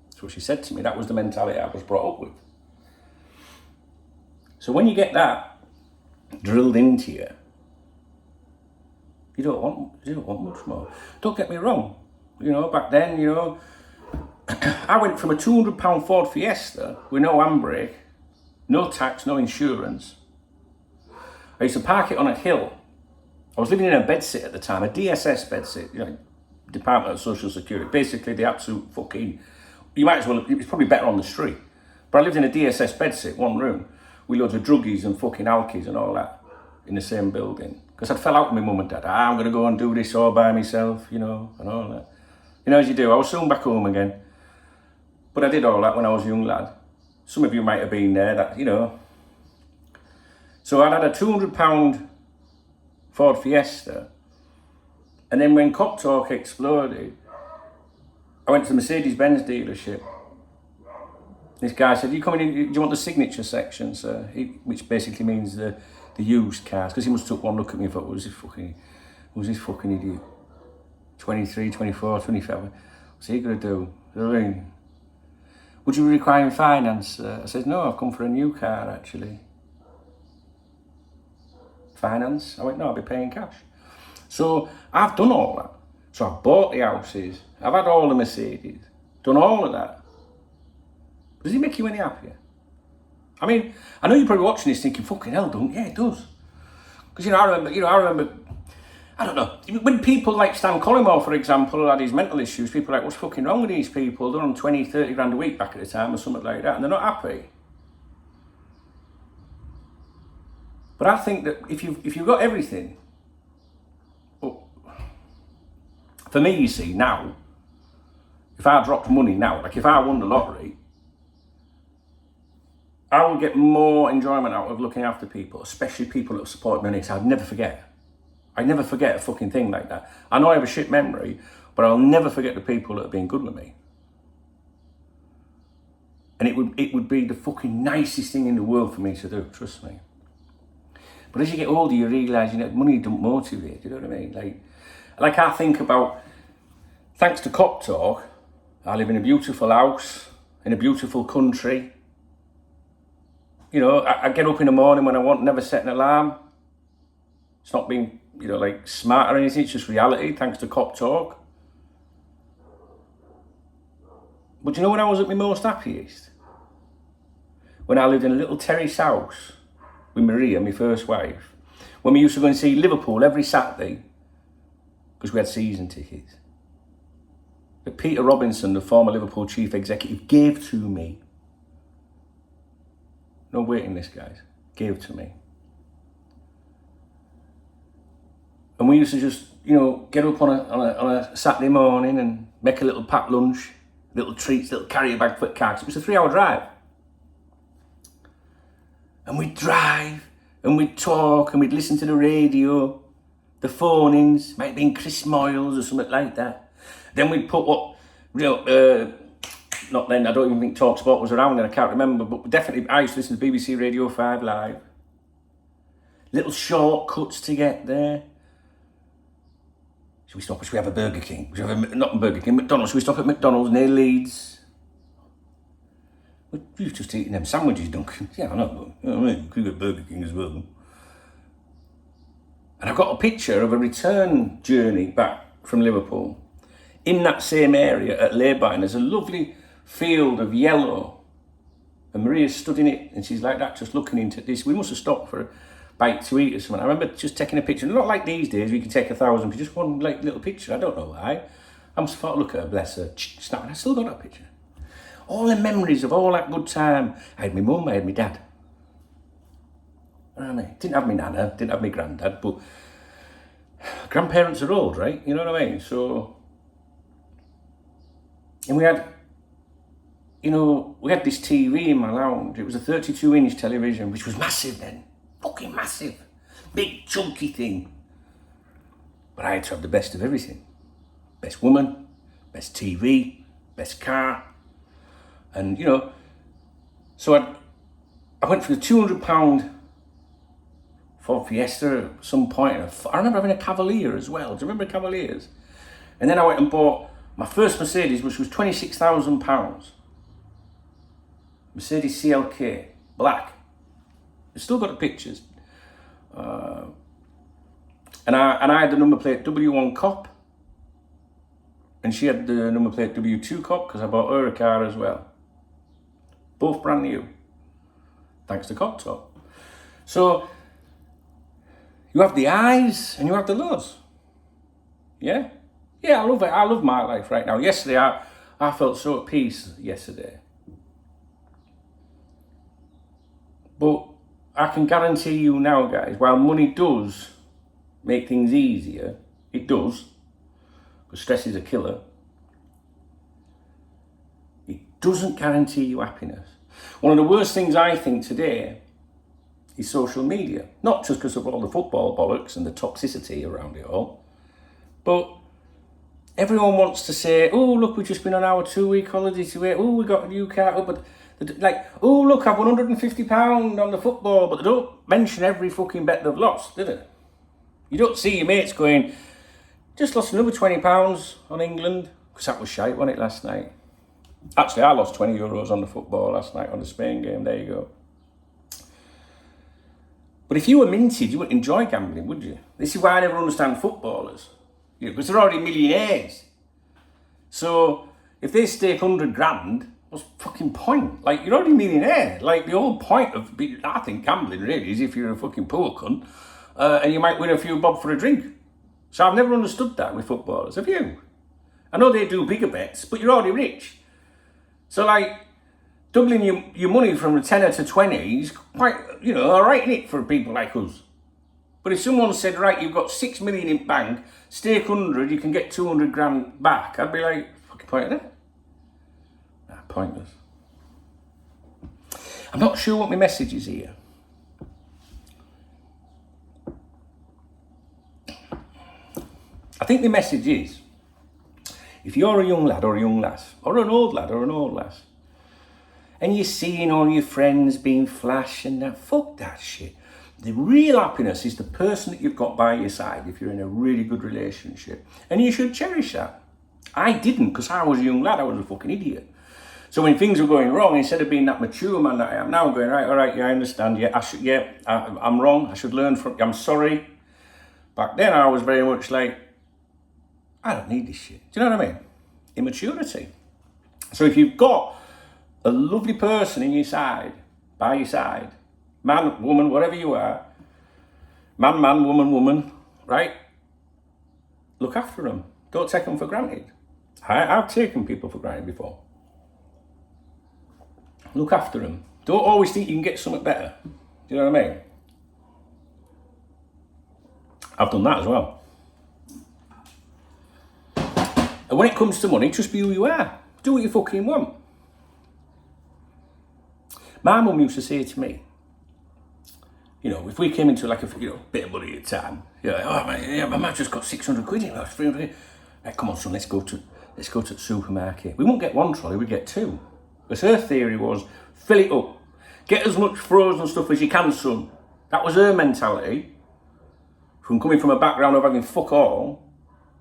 That's what she said to me. That was the mentality I was brought up with. So when you get that drilled into you, you don't want much more. Don't get me wrong. You know, back then, you know, I went from a £200 Ford Fiesta with no handbrake, no tax, no insurance. I used to park it on a hill. I was living in a bedsit at the time, a DSS bedsit, you know, Department of Social Security. Basically, the absolute fucking, you might as well, it was probably better on the street. But I lived in a DSS bedsit, one room, with loads of druggies and fucking alkies and all that in the same building. Because I'd fell out with my mum and dad. I'm going to go and do this all by myself, you know, and all that. You know, as you do. I was soon back home again. But I did all that when I was a young lad. Some of you might have been there, that, you know. So I'd had a £200 Ford Fiesta. And then when Cop Talk exploded, I went to the Mercedes-Benz dealership. This guy said, you coming in, do you want the signature section, sir? Which basically means the used cars. Because he must have took one look at me and thought, who's this fucking idiot? 23, 24, 25. What's he going to do? You know what I mean? Would you be requiring finance? I said, no, I've come for a new car, actually. Finance? I went, no, I'll be paying cash. So I've done all that. So I've bought the houses. I've had all the Mercedes. Done all of that. Does it make you any happier? I mean, I know you're probably watching this thinking, fucking hell, don't? Yeah, it does. Because, I remember, I don't know, when people like Stan Collymore, for example, had his mental issues, people are like, what's fucking wrong with these people? They're on 20, 30 grand a week back at the time or something like that, and they're not happy. But I think that if you've got everything, well, for me, you see, now, if I dropped money now, like if I won the lottery, I would get more enjoyment out of looking after people, especially people that support me. I'd never forget. I'd never forget a fucking thing like that. I know I have a shit memory, but I'll never forget the people that have been good with me. And it would be the fucking nicest thing in the world for me to do, trust me. But as you get older, you realise, money don't motivate, you know what I mean? Like I think about, thanks to Cop Talk, I live in a beautiful house, in a beautiful country. You know, I get up in the morning when I want, never set an alarm. It's not being, like smart or anything, it's just reality, thanks to Cop Talk. But you know when I was at my most happiest? When I lived in a little terrace house with Maria, my first wife. When we used to go and see Liverpool every Saturday, because we had season tickets. That Peter Robinson, the former Liverpool chief executive, gave to me. No waiting list, guys. Gave to me. And we used to just, get up on a Saturday morning and make a little packed lunch, little treats, little carrier bag for the car. It was a 3-hour drive. And we'd drive, and we'd talk, and we'd listen to the radio, the phone-ins, might have been Chris Moyles or something like that. Then we'd put what, not then, I don't even think TalkSport was around then, I can't remember, but definitely I used to listen to BBC Radio 5 Live. Little shortcuts to get there. Should we stop? Should we have a Burger King? Should we have not Burger King, McDonald's. Should we stop at McDonald's near Leeds? You've just eaten them sandwiches, Duncan. Yeah, I know, but you could get Burger King as well. And I've got a picture of a return journey back from Liverpool. In that same area at Leybourne, there's a lovely field of yellow. And Maria's stood in it, and she's like that, just looking into this. We must have stopped for a bite to eat or something. I remember just taking a picture. Not like these days, we can take 1,000 for just one little picture. I don't know why. I must have thought, look at her, bless her. Snapping. I still got that picture. All the memories of all that good time. I had my mum, I had my dad. You know what I mean? Didn't have my nana, didn't have my granddad, but grandparents are old, right? You know what I mean? So And we had, you know, we had this TV in my lounge. It was a 32-inch television, which was massive then. Fucking massive. Big, chunky thing. But I had to have the best of everything. Best woman, best TV, best car. And, you know, so I went for the £200 Ford Fiesta at some point. I remember having a Cavalier as well. Do you remember Cavaliers? And then I went and bought my first Mercedes, which was £26,000. Mercedes CLK, black. I've still got the pictures. And I had the number plate W1 Cop. And she had the number plate W2 Cop because I bought her a car as well. Both brand new. Thanks to Cop Top. So, you have the eyes and you have the lows. Yeah? Yeah, I love it. I love my life right now. Yesterday, I felt so at peace yesterday. But I can guarantee you now, guys, while money does make things easier, it does, because stress is a killer, it doesn't guarantee you happiness. One of the worst things I think today is social media. Not just because of all the football bollocks and the toxicity around it all, but everyone wants to say, oh, look, we've just been on our 2-week holiday to it. Oh, we got a new car. But like, oh, look, I've won £150 on the football. But they don't mention every fucking bet they've lost, do they? You don't see your mates going, just lost another £20 on England. Because that was shite, wasn't it, last night? Actually, I lost €20 on the football last night on the Spain game. There you go. But if you were minted, you wouldn't enjoy gambling, would you? This is why I never understand footballers. Because they're already millionaires. So if they stake 100 grand, what's the fucking point? Like, you're already a millionaire. Like, the whole point of, I think, gambling really is if you're a fucking poor cunt and you might win a few bob for a drink. So I've never understood that with footballers. Have you? I know they do bigger bets, but you're already rich. So, like, doubling your money from a tenner to 20 is quite, you know, all right, innit, for people like us. But if someone said, right, you've got 6 million in bank, stake 100, you can get 200 grand back, I'd be like, fucking point of it. Nah, pointless. I'm not sure what my message is here. I think the message is, if you're a young lad or a young lass, or an old lad or an old lass, and you're seeing all your friends being flash and that, fuck that shit. The real happiness is the person that you've got by your side if you're in a really good relationship. And you should cherish that. I didn't, because I was a young lad, I was a fucking idiot. So when things were going wrong, instead of being that mature man that I am now, going, right, all right, yeah, I understand, yeah, I'm wrong, I should learn from, I'm sorry. Back then I was very much like, I don't need this shit. Do you know what I mean? Immaturity. So if you've got a lovely person in your side, by your side, man, woman, whatever you are, man, woman, right? Look after them. Don't take them for granted. I've taken people for granted before. Look after them. Don't always think you can get something better. Do you know what I mean? I've done that as well. And when it comes to money, just be who you are. Do what you fucking want. My mum used to say to me, you know, if we came into like a bit of money at a time, you're like, oh man, yeah, my mum just got 600 quid in, 300. Like, come on, son, let's go to the supermarket. We won't get one trolley, we get two. Because her theory was, fill it up, get as much frozen stuff as you can, son. That was her mentality. From coming from a background of having fuck all.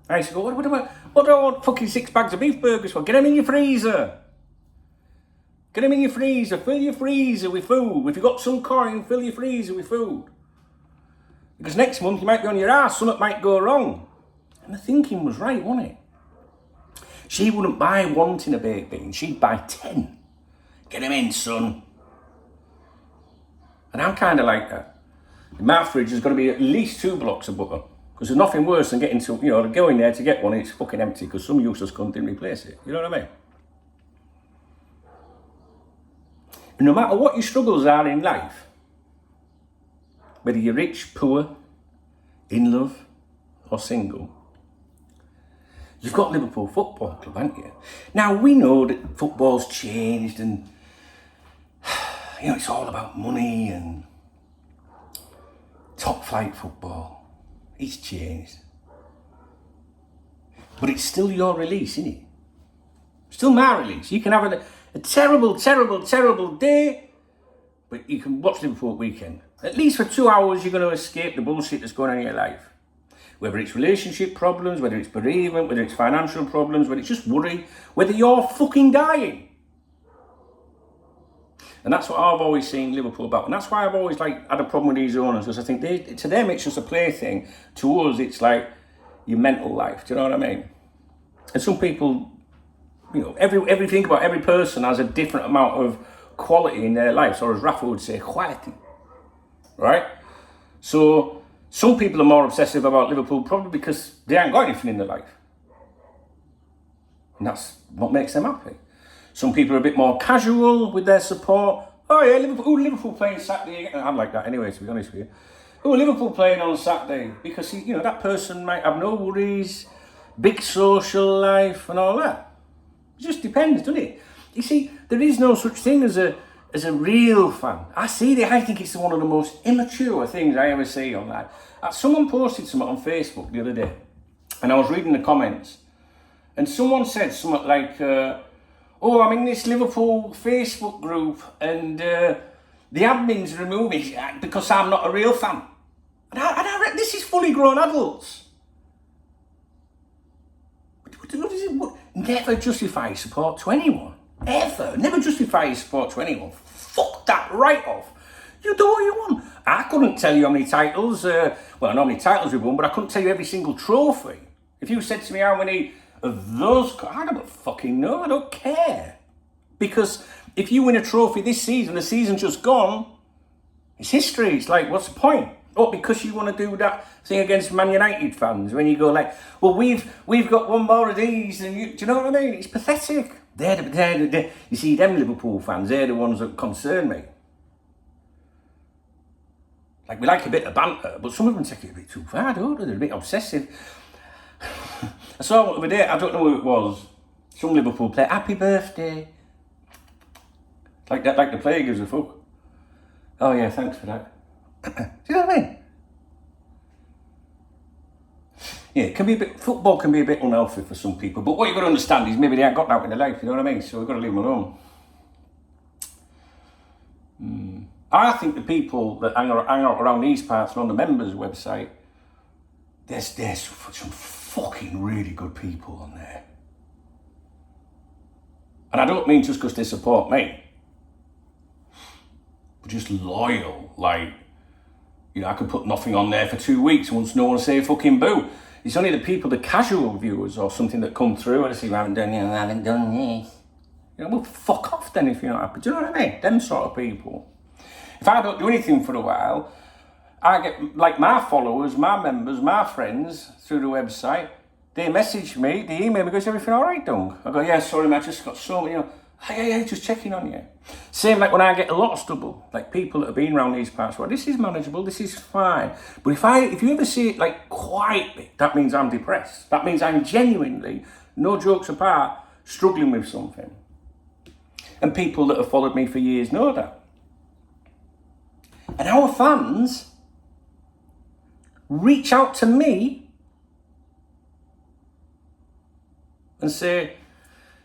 I used to go, what do I want fucking 6 bags of beef burgers for? Get them in your freezer. Get them in your freezer. Fill your freezer with food. If you've got some coin, fill your freezer with food. Because next month you might be on your ass, something might go wrong. And the thinking was right, wasn't it? She wouldn't buy one tin of baked beans, she'd buy 10. Get them in, son. And I'm kind of like that. In my fridge there's got to be at least 2 blocks of butter. Because there's nothing worse than getting to, to go in there to get one and it's fucking empty because some useless cunt didn't replace it. You know what I mean? And no matter what your struggles are in life, whether you're rich, poor, in love, or single, You've got Liverpool Football Club, haven't you? Now, we know that football's changed and, it's all about money and top flight football. It's changed. But it's still your release, isn't it? Still my release. You can have a terrible, terrible, terrible day, but you can watch Liverpool at weekend. At least for 2 hours, you're going to escape the bullshit that's going on in your life. Whether it's relationship problems, whether it's bereavement, whether it's financial problems, whether it's just worry, whether you're fucking dying. And that's what I've always seen Liverpool about. And that's why I've always had a problem with these owners, because I think to them it's just a plaything. To us, it's like your mental life. Do you know what I mean? And some people, everything about every person has a different amount of quality in their lives, or as Rafa would say, quality. Right? So some people are more obsessive about Liverpool probably because they ain't got anything in their life. And that's what makes them happy. Some people are a bit more casual with their support. Oh yeah, Liverpool playing Saturday. I'm like that anyway, to be honest with you. Oh, Liverpool playing on Saturday. Because, that person might have no worries, big social life and all that. It just depends, doesn't it? You see, there is no such thing as a real fan. I think it's one of the most immature things I ever see on that. Someone posted something on Facebook the other day, and I was reading the comments, and someone said something like, I'm in this Liverpool Facebook group, and the admins remove me because I'm not a real fan. And I reckon this is fully grown adults. Never justify support to anyone. Ever. Never justify your support to anyone. Fuck that right off. You do what you want. I couldn't tell you how many titles, I know how many titles we've won, but I couldn't tell you every single trophy. If you said to me how many of those, I don't fucking know. I don't care. Because if you win a trophy this season, the season's just gone, it's history. It's like, what's the point? Oh, because you want to do that thing against Man United fans when you go like, well, we've got one more of these, and do you know what I mean? It's pathetic. You see, them Liverpool fans, they're the ones that concern me. Like, we like a bit of banter, but some of them take it a bit too far, don't they? They're a bit obsessive. I saw one the other day, I don't know who it was, some Liverpool player, happy birthday. Like the player gives a fuck. Oh yeah, thanks for that. Do you know what I mean? Yeah, football can be a bit unhealthy for some people, but what you've got to understand is maybe they ain't got that in their life, you know what I mean? So we've got to leave them alone. I think the people that hang out around these parts and on the members' website, there's some fucking really good people on there. And I don't mean just because they support me, but just loyal, like, I could put nothing on there for 2 weeks and once no one say fucking boo. It's only the people, the casual viewers or something that come through and say, I haven't done this. Well, fuck off then if you're not happy. Do you know what I mean? Them sort of people. If I don't do anything for a while, I get, like, my followers, my members, my friends through the website, they message me, they email me, goes, everything all right, Dung? I go, yeah, sorry, man, I just got so many, hey, just checking on you. Same like when I get a lot of stubble, like people that have been around these parts, well, this is manageable, this is fine. But if you ever see it like quite big, that means I'm depressed. That means I'm genuinely, no jokes apart, struggling with something. And people that have followed me for years know that. And our fans reach out to me and say,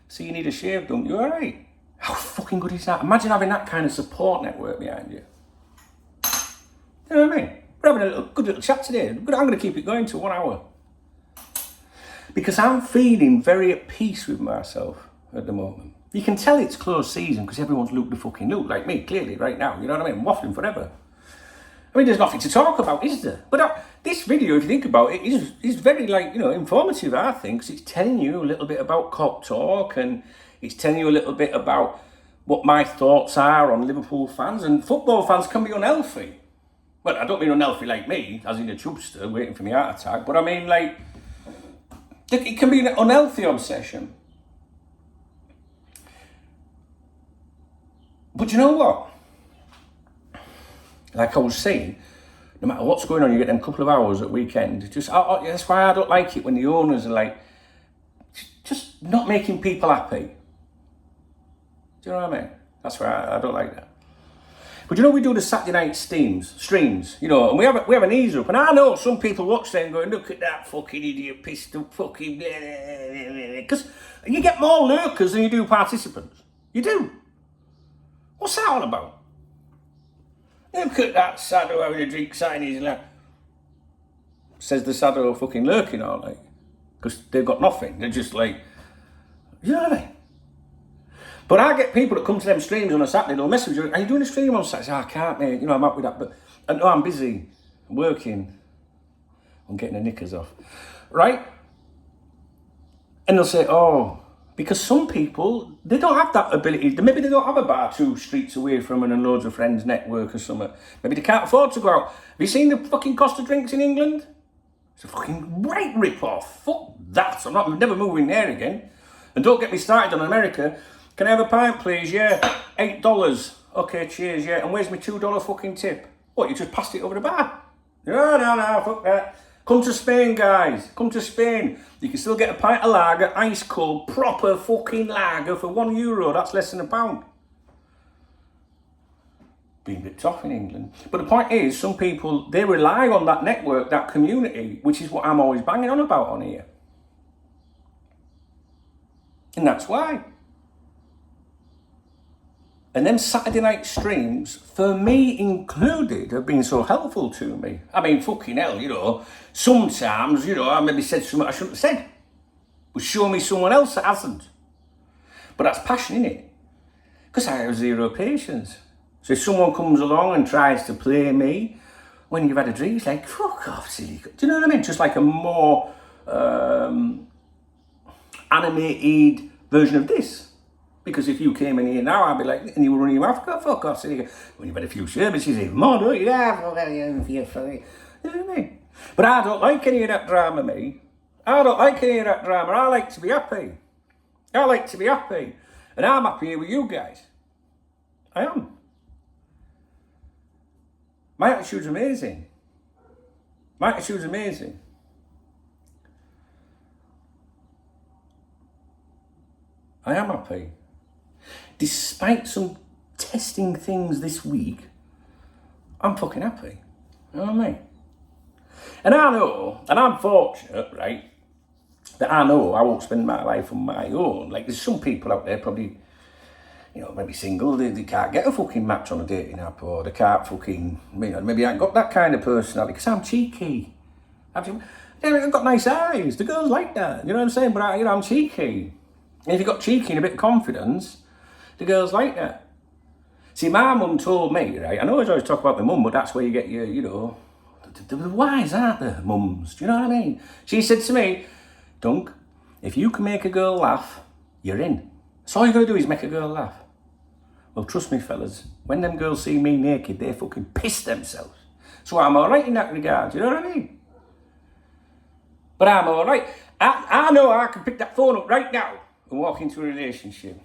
so you need a shave, don't you? All right. How fucking good is that? Imagine having that kind of support network behind you. You know what I mean? We're having a good little chat today. I'm going to keep it going to 1 hour. Because I'm feeling very at peace with myself at the moment. You can tell it's closed season because everyone's looped the fucking loop, like me, clearly, right now. You know what I mean? I'm waffling forever. I mean, there's nothing to talk about, is there? But this video, if you think about it, is very, informative, I think, because it's telling you a little bit about Cop Talk, and it's telling you a little bit about what my thoughts are on Liverpool fans, and football fans can be unhealthy. Well, I don't mean unhealthy like me, as in a chubster waiting for my heart attack, but I mean, it can be an unhealthy obsession. But you know what? Like I was saying, no matter what's going on, you get them couple of hours at weekend. That's why I don't like it when the owners are like, not making people happy. Do you know what I mean? That's why I don't like that. But you know, we do the Saturday night streams, you know, and we have an ease up. And I know some people watch them going, look at that fucking idiot, pissed up fucking... Because you get more lurkers than you do participants. You do. What's that all about? Look at that Sado having a drink, sat in his lap. Says the Sado fucking lurking, aren't they? Because they've got nothing. They're just like, you know what I mean? But I get people that come to them streams on a Saturday, they'll message you, are you doing a stream on Saturday? I say, I can't, mate. You know, I'm up with that. But no, I'm busy. I'm working. I'm getting the knickers off. Right? And they'll say, oh, because some people, they don't have that ability. Maybe they don't have a bar 2 streets away from them and loads of friends network or something. Maybe they can't afford to go out. Have you seen the fucking cost of drinks in England? It's a fucking right rip-off. Fuck that. I'm never moving there again. And don't get me started on America. Can I have a pint, please? Yeah. $8. Okay, cheers, yeah. And where's my $2 fucking tip? What, you just passed it over the bar? No, fuck that. Come to Spain, guys. Come to Spain. You can still get a pint of lager, ice cold, proper fucking lager for €1. That's less than £1. Being a bit tough in England. But the point is, some people, they rely on that network, that community, which is what I'm always banging on about on here. And that's why. And them Saturday night streams, for me included, have been so helpful to me. I mean, fucking hell, you know, sometimes, you know, I maybe said something I shouldn't have said. But show me someone else that hasn't. But that's passion, innit? Because I have zero patience. So if someone comes along and tries to play me, when you've had a drink, it's like, fuck off, silly. Do you know what I mean? Just like a more animated version of this. Because if you came in here now, I'd be like, and you were running your mouth, fuck off, silly. When you've had a few services, even more, don't you? Yeah, you know what I mean? But I don't like any of that drama, me. I don't like any of that drama. I like to be happy. I like to be happy. And I'm happy here with you guys. I am. My attitude's amazing. My attitude's amazing. I am happy. Despite some testing things this week, I'm fucking happy. You know what I mean? And I know, and I'm fortunate, right, that I know I won't spend my life on my own. Like, there's some people out there probably, you know, maybe single, they can't get a fucking match on a dating app, or they can't fucking, you know, maybe I ain't got that kind of personality, because I'm cheeky. I've got nice eyes, the girls like that, you know what I'm saying? But, I'm cheeky. And if you've got cheeky and a bit of confidence, the girls like that. See, my mum told me, right, I know I always talk about the mum, but that's where you get your, you know, the wise, aren't they, mums? Do you know what I mean? She said to me, Dunk, if you can make a girl laugh, you're in. So all you got to do is make a girl laugh. Well, trust me, fellas, when them girls see me naked, they fucking piss themselves. So I'm all right in that regard, you know what I mean? But I'm all right. I know I can pick that phone up right now and walk into a relationship.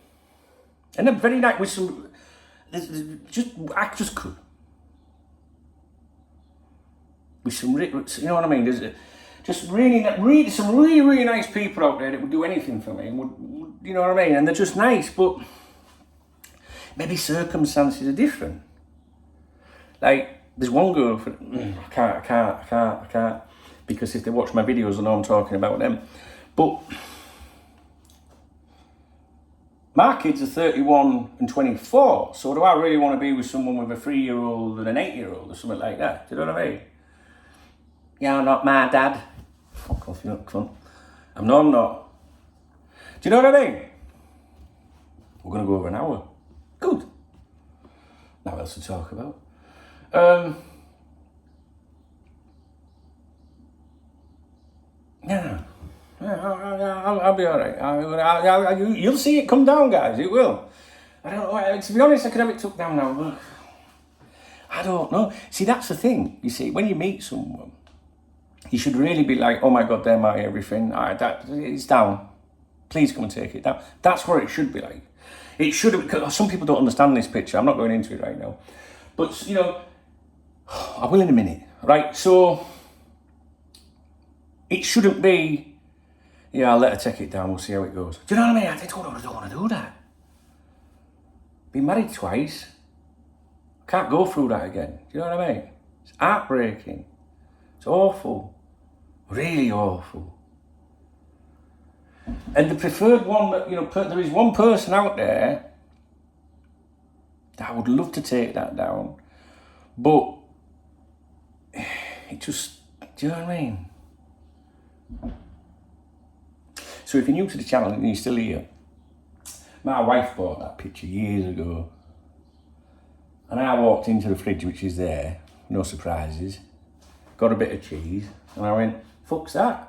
And I'm very nice with some, I just could. With some, you know what I mean? There's just really, some really nice people out there that would do anything for me. And would, you know what I mean? And they're just nice, but maybe circumstances are different. Like, there's one girl, I can't, because if they watch my videos, I know I'm talking about them. But my kids are 31 and 24, so do I really want to be with someone with a 3-year-old and an 8-year-old or something like that? Do you know what I mean? You're not my dad. Fuck off, you cunt. I'm not. Do you know what I mean? We're going to go over an hour. Good. Now what else to talk about? Yeah. I'll be all right. You'll see it come down, guys. It will. I don't know. To be honest, I could have it took down now, but I don't know. See, that's the thing. You see, when you meet someone, you should really be like, oh my God, they're my everything. All right, it's down. Please come and take it down. That's what it should be like. It should have, because some people don't understand this picture. I'm not going into it right now. But, you know, I will in a minute, right? So, it shouldn't be Yeah, I'll let her take it down, we'll see how it goes. Do you know what I mean? I don't want to do that. Been married twice. Can't go through that again. Do you know what I mean? It's heartbreaking. It's awful. Really awful. And the preferred one that, you know, there is one person out there that I would love to take that down, but it just, do you know what I mean? So if you're new to the channel and you're still here, my wife bought that picture years ago, and I walked into the fridge, which is there, no surprises, got a bit of cheese, and I went, fuck's that?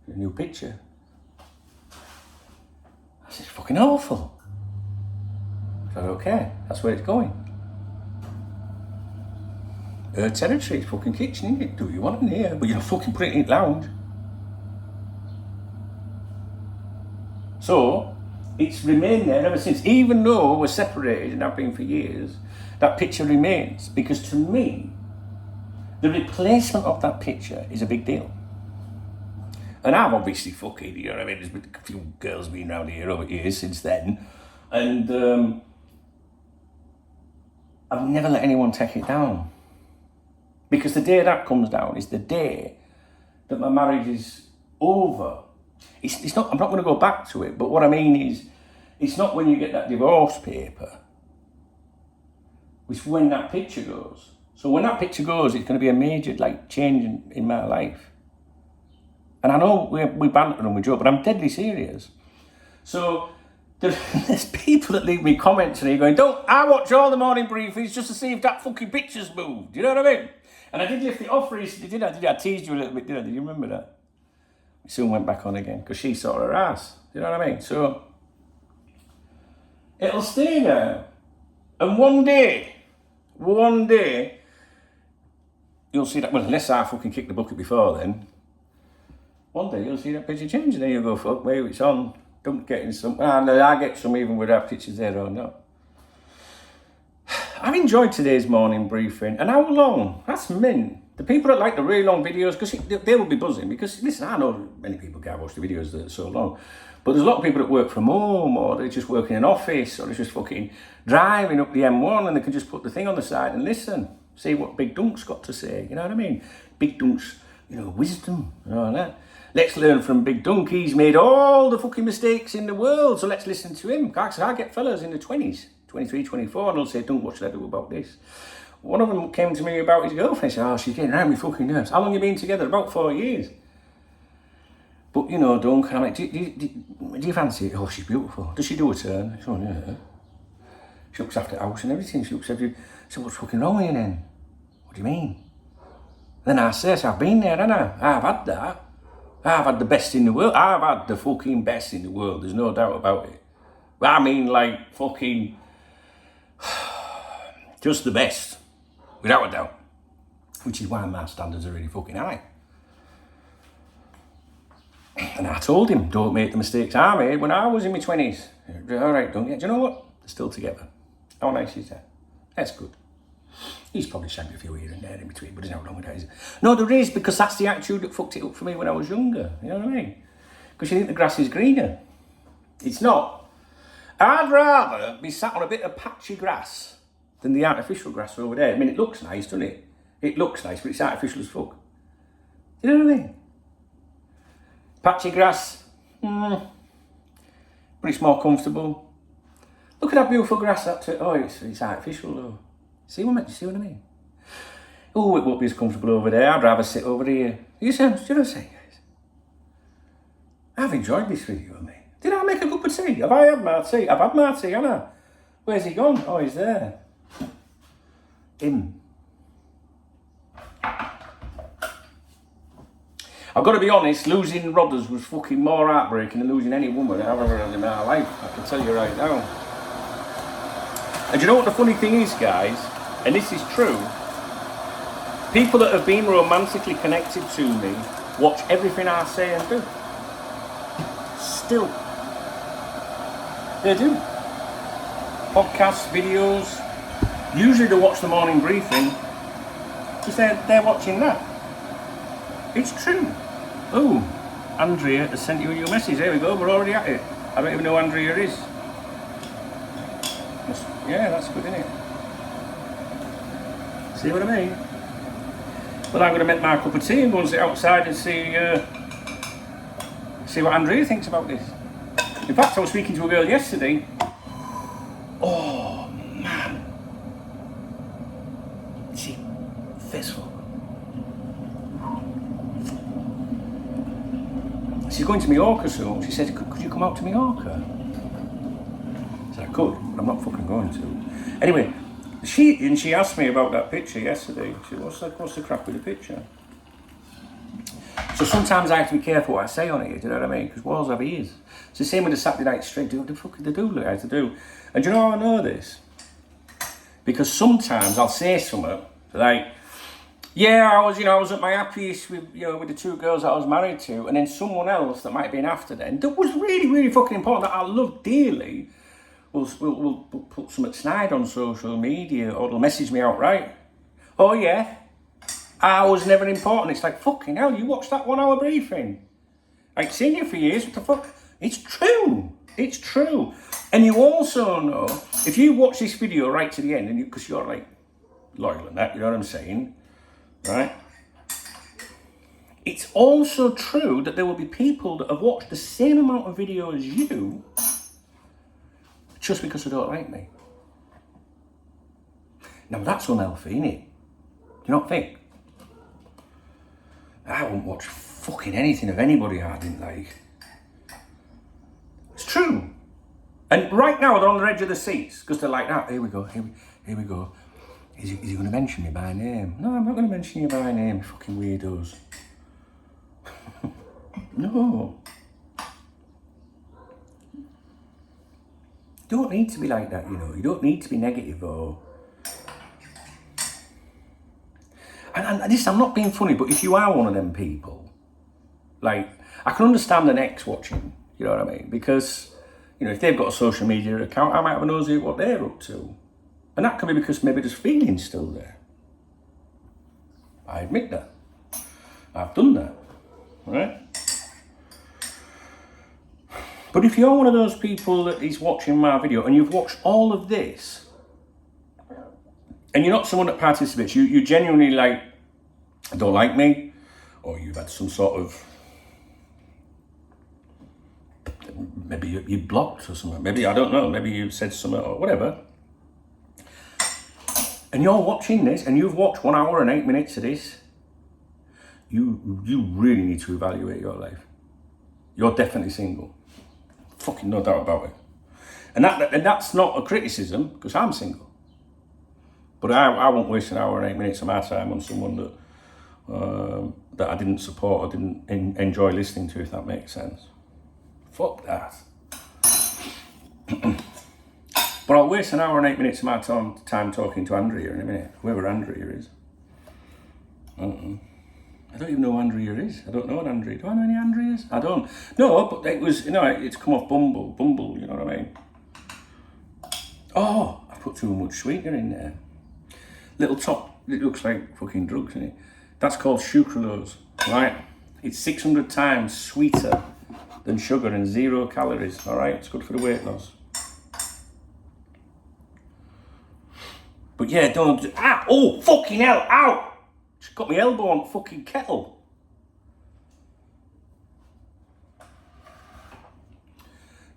A new picture. I said, it's fucking awful. I said, okay, that's where it's going. Her territory, it's fucking kitchen, isn't it? Do what you want in here, but you don't fucking put it in the lounge. So, it's remained there ever since. Even though we're separated and have been for years, that picture remains. Because to me, the replacement of that picture is a big deal. And I've obviously fucking, you know what I mean, there's been a few girls been around here over years since then. And I've never let anyone take it down. Because the day that comes down is the day that my marriage is over. It's not, I'm not going to go back to it, but what I mean is, it's not when you get that divorce paper. It's when that picture goes. So when that picture goes, it's going to be a major, like, change in my life. And I know we banter and we joke, but I'm deadly serious. So there's people that leave me comments and they're going, I watch all the morning briefings just to see if that fucking picture's moved. Do you know what I mean? And I did lift it off recently, did I? I teased you a little bit, did I? Did you remember that? It soon went back on again because she saw her ass. Do you know what I mean? So it'll stay there. And one day, you'll see that, well, unless I fucking kick the bucket before then, one day you'll see that picture change, and then you'll go, fuck me, it's on. Don't get in some, I get some even without pictures there or not. I've enjoyed today's morning briefing. An hour long, that's mint. The people that like the really long videos, because they will be buzzing, because listen, I know many people can't watch the videos that are so long, but there's a lot of people that work from home, or they just work in an office, or they're just fucking driving up the M1 and they can just put the thing on the side and listen, see what Big Dunk's got to say, you know what I mean? Big Dunk's, you know, wisdom and all that. Let's learn from Big Dunk. He's made all the fucking mistakes in the world, so let's listen to him. Because I get fellas in the 20s, 23, 24, and they'll say, Dunk, what should I do about this? One of them came to me about his girlfriend. He said, she's getting around me fucking nerves. How long have you been together? About 4 years. But, you know, Dunk, I'm like, do you fancy it? Oh, she's beautiful. Does she do a turn? I said, oh, yeah. She looks after the house and everything. She looks after you. So what's fucking wrong with you then? What do you mean? Then I say, I've been there, haven't I? I've had that. I've had the best in the world. I've had the fucking best in the world. There's no doubt about it. I mean, like, fucking, just the best. Without a doubt. Which is why my standards are really fucking high. And I told him, don't make the mistakes I made when I was in my 20s. All right, don't get, do you know what? They're still together. How nice is that? That's good. He's probably shagged a few here and there in between, but there's nothing wrong with that, is it? No, there is, because that's the attitude that fucked it up for me when I was younger. You know what I mean? Because you think the grass is greener. It's not. I'd rather be sat on a bit of patchy grass than the artificial grass over there. I mean, it looks nice, doesn't it? It looks nice, but it's artificial as fuck. Do you know what I mean? Patchy grass, but it's more comfortable. Look at that beautiful grass. It's artificial though. See what I mean? Oh, it won't be as comfortable over there. I'd rather sit over here. Do you know what I'm saying, guys? I've enjoyed this video, mate. Did I make a cup of tea? Have I had my tea? I've had my tea, haven't I? Where's he gone? Oh, he's there. Him. I've got to be honest, losing Rodders was fucking more heartbreaking than losing any woman I've ever had in my life. I can tell you right now. And do you know what the funny thing is, guys? And this is true. People that have been romantically connected to me watch everything I say and do. Still. They do. Podcasts, videos. Usually they watch the morning briefing because they're watching that. It's true. Oh, Andrea has sent you a new message. There we go, we're already at it. I don't even know who Andrea is. Yeah, that's good, isn't it? See what I mean? Well, I'm going to make my cup of tea and go and sit outside and see what Andrea thinks about this. In fact, I was speaking to a girl yesterday. Oh, man. She fistful. She's going to Mallorca soon. She said, could you come out to Mallorca? I said, I could, but I'm not fucking going to. Anyway, she asked me about that picture yesterday. She said, what's the crap with the picture? So sometimes I have to be careful what I say on it, do you know what I mean? Because walls have ears. It's the same with the Saturday Night Straight. They do look like they do. And do you know how I know this? Because sometimes I'll say something like, yeah, I was at my happiest with the two girls that I was married to, and then someone else that might have been after then, that was really, really fucking important, that I love dearly, will put something snide on social media, or they'll message me outright. Oh yeah, I was never important. It's like, fucking hell, you watched that 1 hour briefing. I've seen you for years, what the fuck? It's true. It's true. And you also know, if you watch this video right to the end, and because you're like loyal and that, you know what I'm saying, right? It's also true that there will be people that have watched the same amount of video as you just because they don't like me. Now that's unhealthy, innit? Do you not think? I won't watch fucking anything of anybody I didn't like. It's true. And right now they're on the edge of the seats because they're like, here we go. Is he going to mention me by name? No, I'm not going to mention you by name, you fucking weirdos. No. You don't need to be like that, You don't need to be negative or... And this, I'm not being funny, but if you are one of them people, like, I can understand an ex watching, you know what I mean? Because, if they've got a social media account, I might have a nosy at what they're up to. And that can be because maybe there's feelings still there. I admit that. I've done that, right? But if you're one of those people that is watching my video and you've watched all of this, and you're not someone that participates, you genuinely don't like me, or you've had some sort of, maybe you blocked or something, maybe, I don't know, maybe you said something or whatever, and you're watching this and you've watched 1 hour and 8 minutes of this, you really need to evaluate your life. You're definitely single. Fucking no doubt about it. And that's not a criticism, because I'm single. But I won't waste an hour and 8 minutes of my time on someone that I didn't support or didn't enjoy listening to, if that makes sense. Fuck that. But I'll waste an hour and 8 minutes of my time talking to Andrea in a minute, whoever Andrea is. I don't even know who Andrea is. I don't know an Andrea. Do I know any Andreas? I don't. No, but it was, it's come off Bumble, you know what I mean? Oh, I put too much sweetener in there. Little top, it looks like fucking drugs, isn't it? That's called sucralose, right? It's 600 times sweeter than sugar and 0 calories, all right? It's good for the weight loss. But yeah, don't, oh, fucking hell, ow! Just got my elbow on the fucking kettle.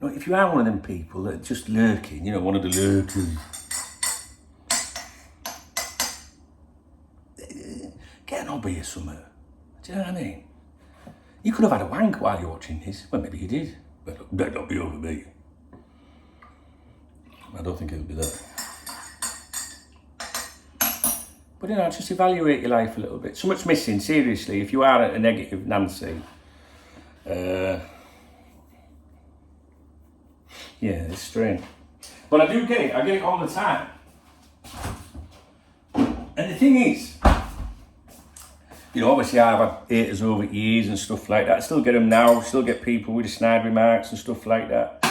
No, if you are one of them people that are just lurking, one of the lurkers, get an hobby or something. Do you know what I mean? You could have had a wank while you're watching this. Well, maybe you did. But better not be over me. I don't think it'll be that. But just evaluate your life a little bit. So much missing, seriously. If you are a negative Nancy, yeah, it's strange. But I do get it. I get it all the time. And the thing is, obviously I've had haters over years and stuff like that. I still get them now. Still get people with snide remarks and stuff like that.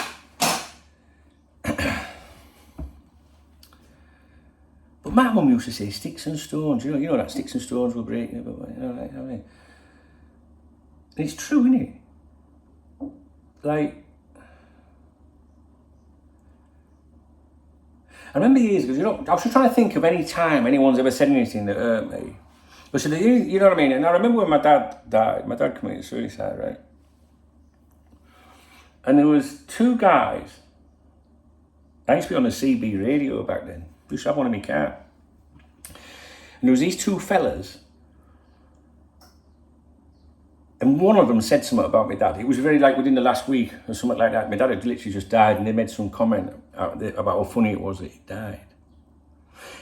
But my mum used to say sticks and stones, you know that sticks and stones will break you, but And it's true, isn't it? like, I remember years ago, you know, I was just trying to think of any time anyone's ever said anything that hurt me. But so you know what I mean? And I remember when my dad died, my dad committed suicide, right? And there was two guys. I used to be on the CB radio back then. I used to have one in my car. And there was these two fellas. And one of them said something about my dad. It was very like within the last week or something like that. My dad had literally just died, and they made some comment about how funny it was that he died.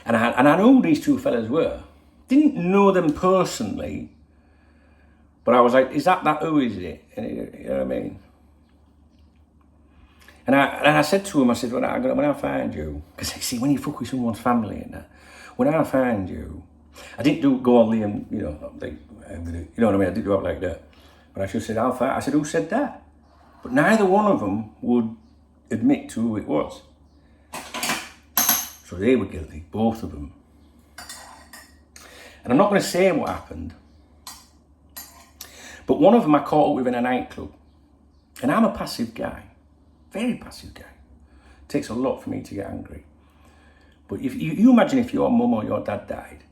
And I know who these two fellas were. Didn't know them personally, but I was like, is that who is it? And you know what I mean? And I said to him, I said, when I find you, because see, when you fuck with someone's family and that, when I find you, I didn't go all the, you know, like, you know what I mean? I didn't do it like that. But I just said, I said, who said that? But neither one of them would admit to who it was. So they were guilty, both of them. And I'm not going to say what happened, but one of them I caught up with in a nightclub. And I'm a passive guy, very passive guy. It takes a lot for me to get angry. But if you imagine if your mum or your dad died,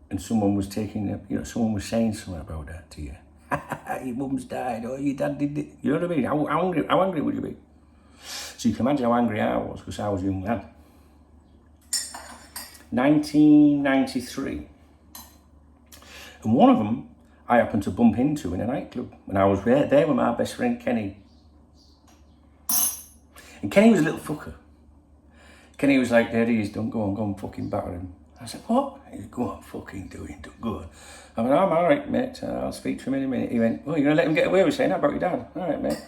and someone was someone was saying something about that to you. Your mum's died, or your dad did it. You know what I mean? How angry would you be? So you can imagine how angry I was, because I was a young lad. 1993. And one of them I happened to bump into in a nightclub. And I was there with my best friend, Kenny. And Kenny was a little fucker. Kenny was like, there he is, don't go on fucking batter him. I said, what? He said, go on, fucking do it, go on. I went, I'm all right, mate, I'll speak to him in a minute. He went, oh, you're going to let him get away with saying that about your dad? All right, mate.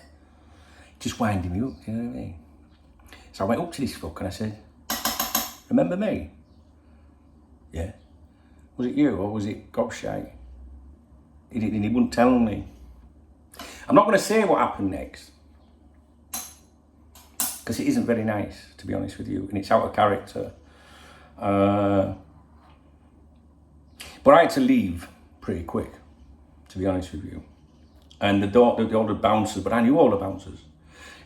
Just winding me up, you know what I mean? So I went up to this fuck and I said, remember me? Yeah. Was it you or was it gobshite? He wouldn't tell me. I'm not going to say what happened next, because it isn't very nice, to be honest with you, and it's out of character. But I had to leave pretty quick, to be honest with you. And all the bouncers, but I knew all the bouncers.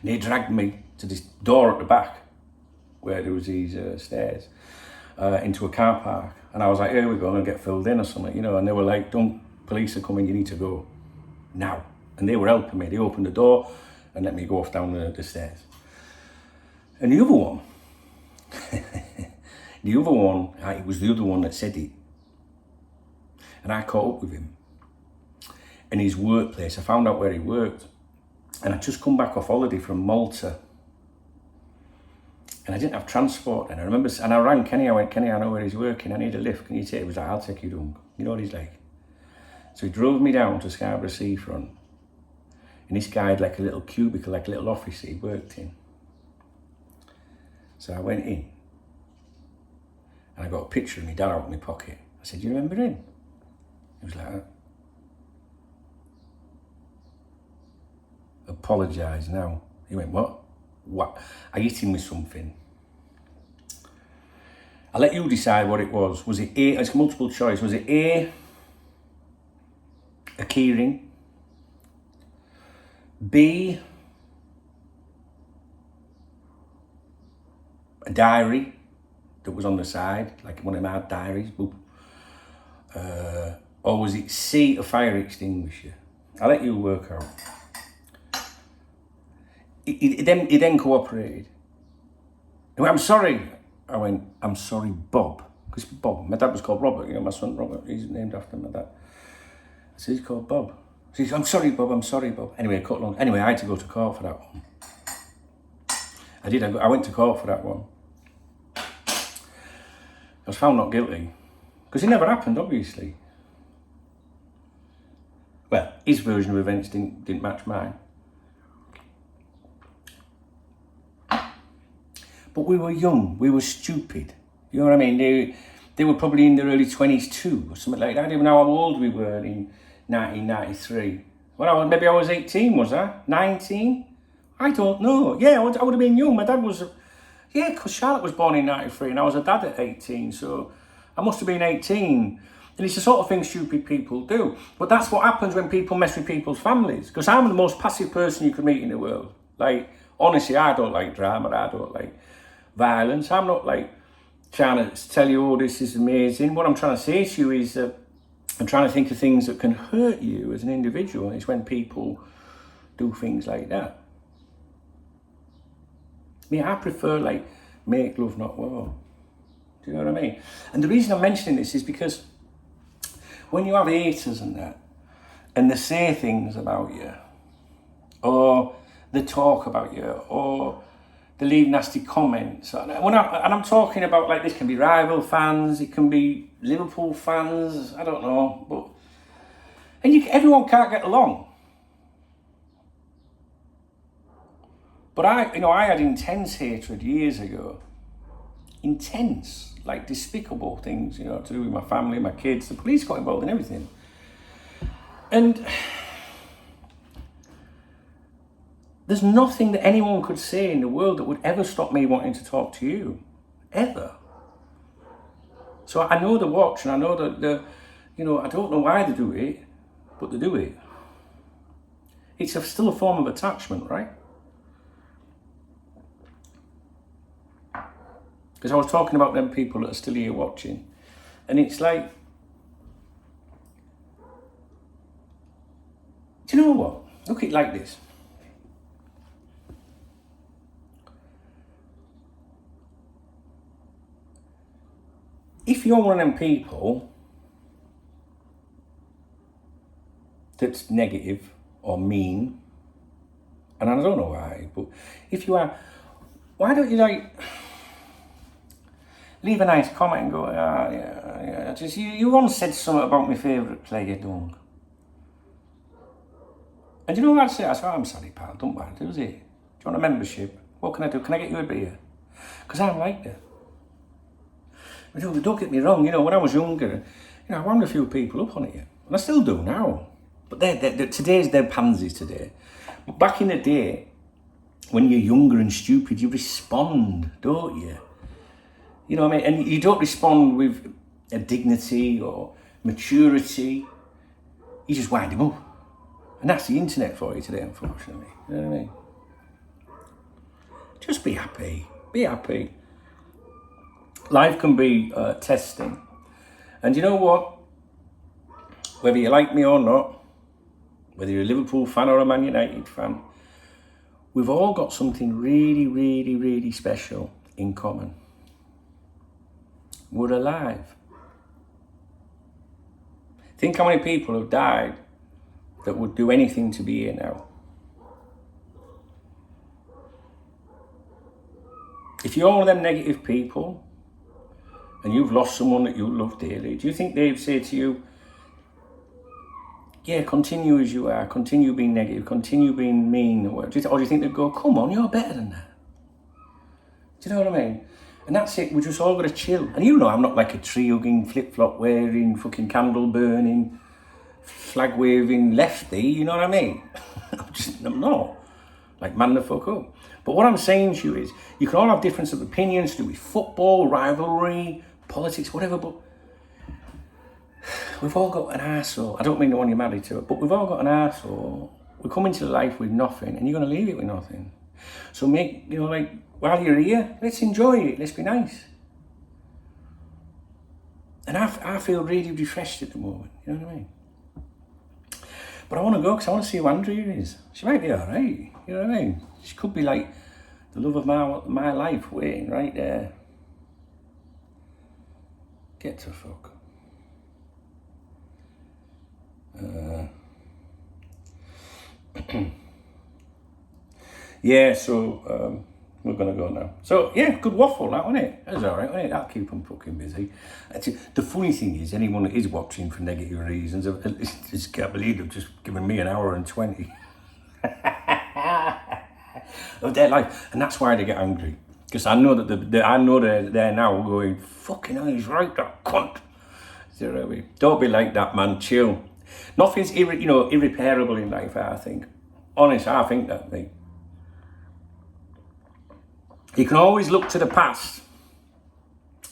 And they dragged me to this door at the back, where there was these stairs, into a car park. And I was like, here we go, I'm gonna get filled in or something, you know. And they were like, police are coming, you need to go now. And they were helping me. They opened the door and let me go off down the stairs. And the other one, it was the other one that said it. And I caught up with him in his workplace. I found out where he worked. And I'd just come back off holiday from Malta. And I didn't have transport. And I remember, and I rang Kenny. I went, Kenny, I know where he's working. I need a lift. Can you take it? He was like, I'll take you down. You know what he's like. So he drove me down to Scarborough Seafront. And this guy had like a little cubicle, like a little office that he worked in. So I went in. And I got a picture of my dad out in my pocket. I said, do you remember him? He was like, apologise now. He went, what? What? I hit him with something. I'll let you decide what it was. Was it A? It's multiple choice. Was it A, a keyring? B, a diary that was on the side, like one of my diaries. Or was it C, a fire extinguisher? I'll let you work out. He then cooperated. He went, I'm sorry. I went, I'm sorry, Bob. Because Bob, my dad was called Robert, you know, my son Robert, he's named after my dad. I said, he's called Bob. He said, I'm sorry, Bob. Anyway, cut long. Anyway, I had to go to court for that one. I did, I went to court for that one. I was found not guilty. Because it never happened, obviously. Well, his version of events didn't match mine. But we were young, we were stupid. You know what I mean? They were probably in their early 20s too, or something like that. I don't even know how old we were in 1993. Well, maybe I was 18, was I? 19? I don't know. Yeah, I would have been young. My dad was, because Charlotte was born in 93 and I was a dad at 18, so I must have been 18. And it's the sort of thing stupid people do. But that's what happens when people mess with people's families. Because I'm the most passive person you could meet in the world. Like, honestly, I don't like drama. I don't like violence. I'm not like trying to tell you, oh, this is amazing. What I'm trying to say to you is I'm trying to think of things that can hurt you as an individual. It's when people do things like that. I prefer like make love, not war. Do you know what I mean? And the reason I'm mentioning this is because when you have haters and that, and they say things about you, or they talk about you, or they leave nasty comments, and I'm talking about like this can be rival fans, it can be Liverpool fans, I don't know, but everyone can't get along. But I had intense hatred years ago. Intense, like despicable things, to do with my family, my kids. The police got involved in everything. And there's nothing that anyone could say in the world that would ever stop me wanting to talk to you. Ever. So I know the watch, and I know that I don't know why they do it, but they do it. It's still a form of attachment, right? Because I was talking about them people that are still here watching. And it's like, do you know what? Look at it like this. If you're one of them people that's negative or mean, and I don't know why, but if you are, why don't you leave a nice comment and go, yeah. Just you once said something about my favourite player, Dung. And you know what I'd say? I said, I'm sorry, pal, don't mind, does it? Do you want a membership? What can I do? Can I get you a beer? Because I'm like that. But don't get me wrong, when I was younger, I wound a few people up on it. And I still do now. But they're pansies today. But back in the day, when you're younger and stupid, you respond, don't you? You know what I mean? And you don't respond with a dignity or maturity. You just wind him up. And that's the internet for you today, unfortunately. You know what I mean? Just be happy. Be happy. Life can be testing. And you know what? Whether you like me or not, whether you're a Liverpool fan or a Man United fan, we've all got something really, really, really special in common. We're alive. Think how many people have died that would do anything to be here now. If you're one of them negative people and you've lost someone that you love dearly, do you think they'd say to you, yeah, continue as you are, continue being negative, continue being mean, or do you think they'd go, come on, you're better than that? Do you know what I mean? And that's it, we just all got to chill. And I'm not like a tree-hugging, flip-flop wearing, fucking candle burning, flag waving lefty, you know what I mean? I'm not. Like, man the fuck up. But what I'm saying to you is, you can all have difference of opinions to do with football, rivalry, politics, whatever, but we've all got an arsehole. I don't mean the one you're married to, but we've all got an arsehole. We come into life with nothing, and you're going to leave it with nothing. So while you're here, let's enjoy it, let's be nice. And I feel really refreshed at the moment, you know what I mean? But I want to go because I want to see who Andrea is. She might be alright, you know what I mean? She could be like the love of my life waiting right there. Get to fuck. Yeah, so we're going to go now. So, yeah, good waffle, that, wasn't it? That's all right, wasn't it? That'll keep them fucking busy. The funny thing is, anyone that is watching for negative reasons, I just can't believe they've just given me an hour and 20 of their life. And that's why they get angry. Because I know that they're now going, fucking hell, he's right, that cunt. So, don't be like that, man, chill. Nothing's irreparable in life, I think. Honestly, I think that, mate. You can always look to the past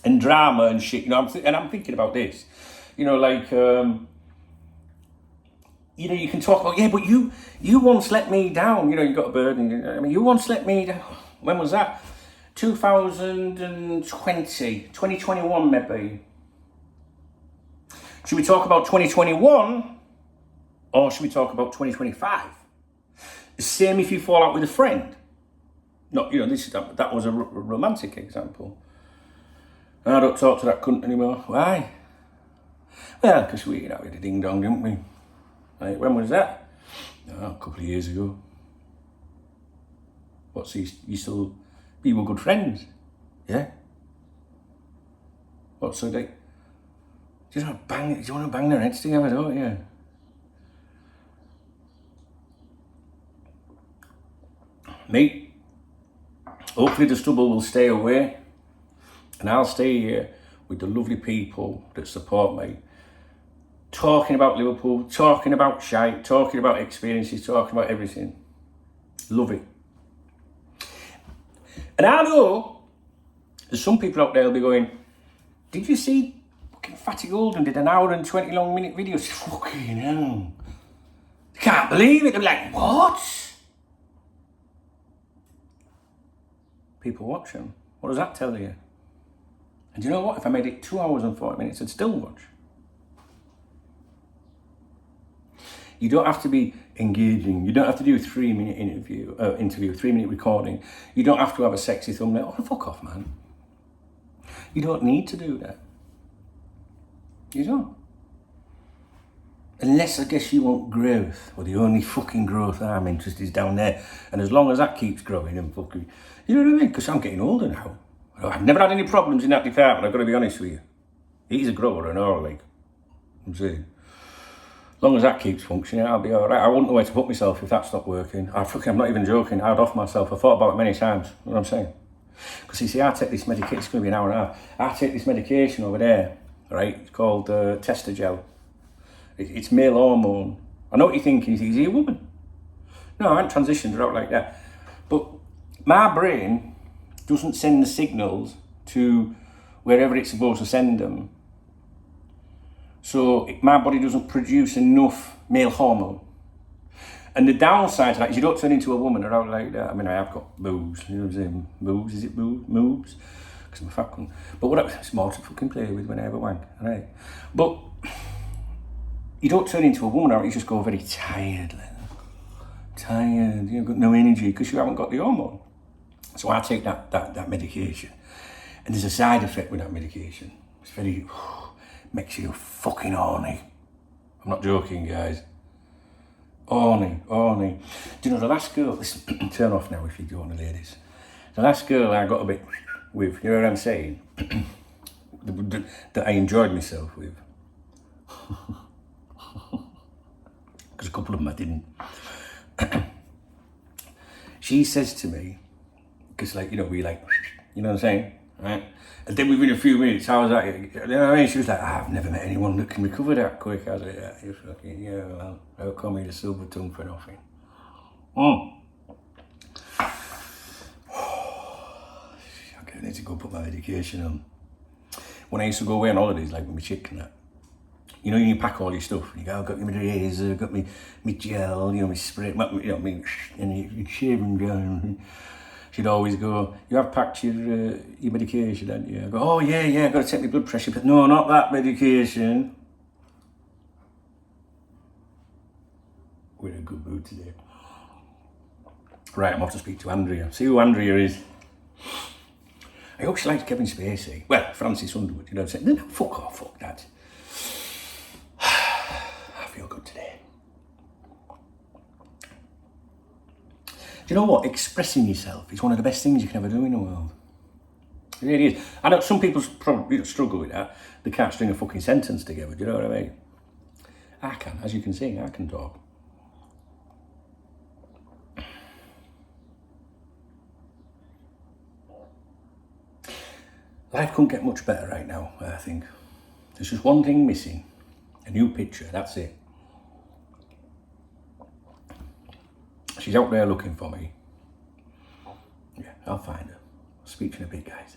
and drama and shit, and I'm thinking about this. You know, like, you know, you can talk about, yeah, but you once let me down. You know, you got a bird, and I mean, you once let me down. When was that? 2021 maybe. Should we talk about 2021 or should we talk about 2025? The same if you fall out with a friend. Not, you know, that was a romantic example. I don't talk to that cunt anymore. Why? Well, because we, you know, we had a ding dong, didn't we? Like, when was that? Oh, a couple of years ago. What's he? You still? We were good friends. Yeah. What? So like, do you want to bang their heads together, don't you? Me. Hopefully the stubble will stay away, and I'll stay here with the lovely people that support me. Talking about Liverpool, talking about shite, talking about experiences, talking about everything. Love it. And I know there's some people out there will be going, did you see fucking Fatty Golden did an hour and 20 long minute videos? Fucking hell. I can't believe it. I'm like, what? People watch them. What does that tell you? And you know what? If I made it 2 hours and 40 minutes, I'd still watch. You don't have to be engaging. You don't have to do a 3-minute interview, 3-minute recording. You don't have to have a sexy thumbnail. Oh, fuck off, man. You don't need to do that. You don't. Unless, I guess, you want growth. Well, the only fucking growth I'm interested is down there. And as long as that keeps growing and fucking... You know what I mean? Because I'm getting older now. I've never had any problems in that department, I've got to be honest with you. He's a grower and all, like. I'm saying. As long as that keeps functioning, I'll be alright. I wouldn't know where to put myself if that stopped working. I'm not even joking. I'd off myself. I thought about it many times. You know what I'm saying? Because you see, I take this medication. It's going to be an hour and a half. I take this medication over there, right? It's called Testigel. It's male hormone. I know what you're thinking. Is he a woman? No, I haven't transitioned her out like that. But my brain doesn't send the signals to wherever it's supposed to send them. So my body doesn't produce enough male hormone. And the downside to that is you don't turn into a woman or out like that. I mean, I have got boobs, you know what I'm saying? Boobs, is it boobs? Moobs? Because I'm a fat cunt. But whatever, it's more to fucking play with when I have a wank, alright? But you don't turn into a woman or you just go very tired, like, tired, you've got no energy because you haven't got the hormone. So I take that medication. And there's a side effect with that medication. It's very... makes you fucking horny. I'm not joking, guys. Horny. Do you know the last girl, listen, turn off now if you do want to ladies. The last girl I got a bit with, you know what I'm saying? that I enjoyed myself with. Because a couple of them I didn't. She says to me, because like, you know, we like, you know what I'm saying? Right? And then within a few minutes, I was like, you know what I mean? She was like, I've never met anyone that can recover that quick. I was like, yeah, you're fucking, yeah, well, I'll call me the silver tongue for nothing. Okay, I need to go put my medication on. When I used to go away on holidays, like with my chick and that, you know, you pack all your stuff. And you go, I've got my razor, got my gel, you know, my spray, you know, and you shaving down. She'd always go, you have packed your medication, haven't you? I go, oh yeah, I've got to take my blood pressure, but no, not that medication. We're in a good mood today. Right, I'm off to speak to Andrea. See who Andrea is. I hope she likes Kevin Spacey. Well, Francis Underwood, you know what I'm saying? No, fuck off, fuck that. I feel good today. Do you know what? Expressing yourself is one of the best things you can ever do in the world. It really is. I know some people probably struggle with that. They can't string a fucking sentence together, do you know what I mean? I can, as you can see, I can talk. Life couldn't get much better right now, I think. There's just one thing missing. A new picture, that's it. She's out there looking for me. Yeah, I'll find her. I'll speak to you in a bit, guys.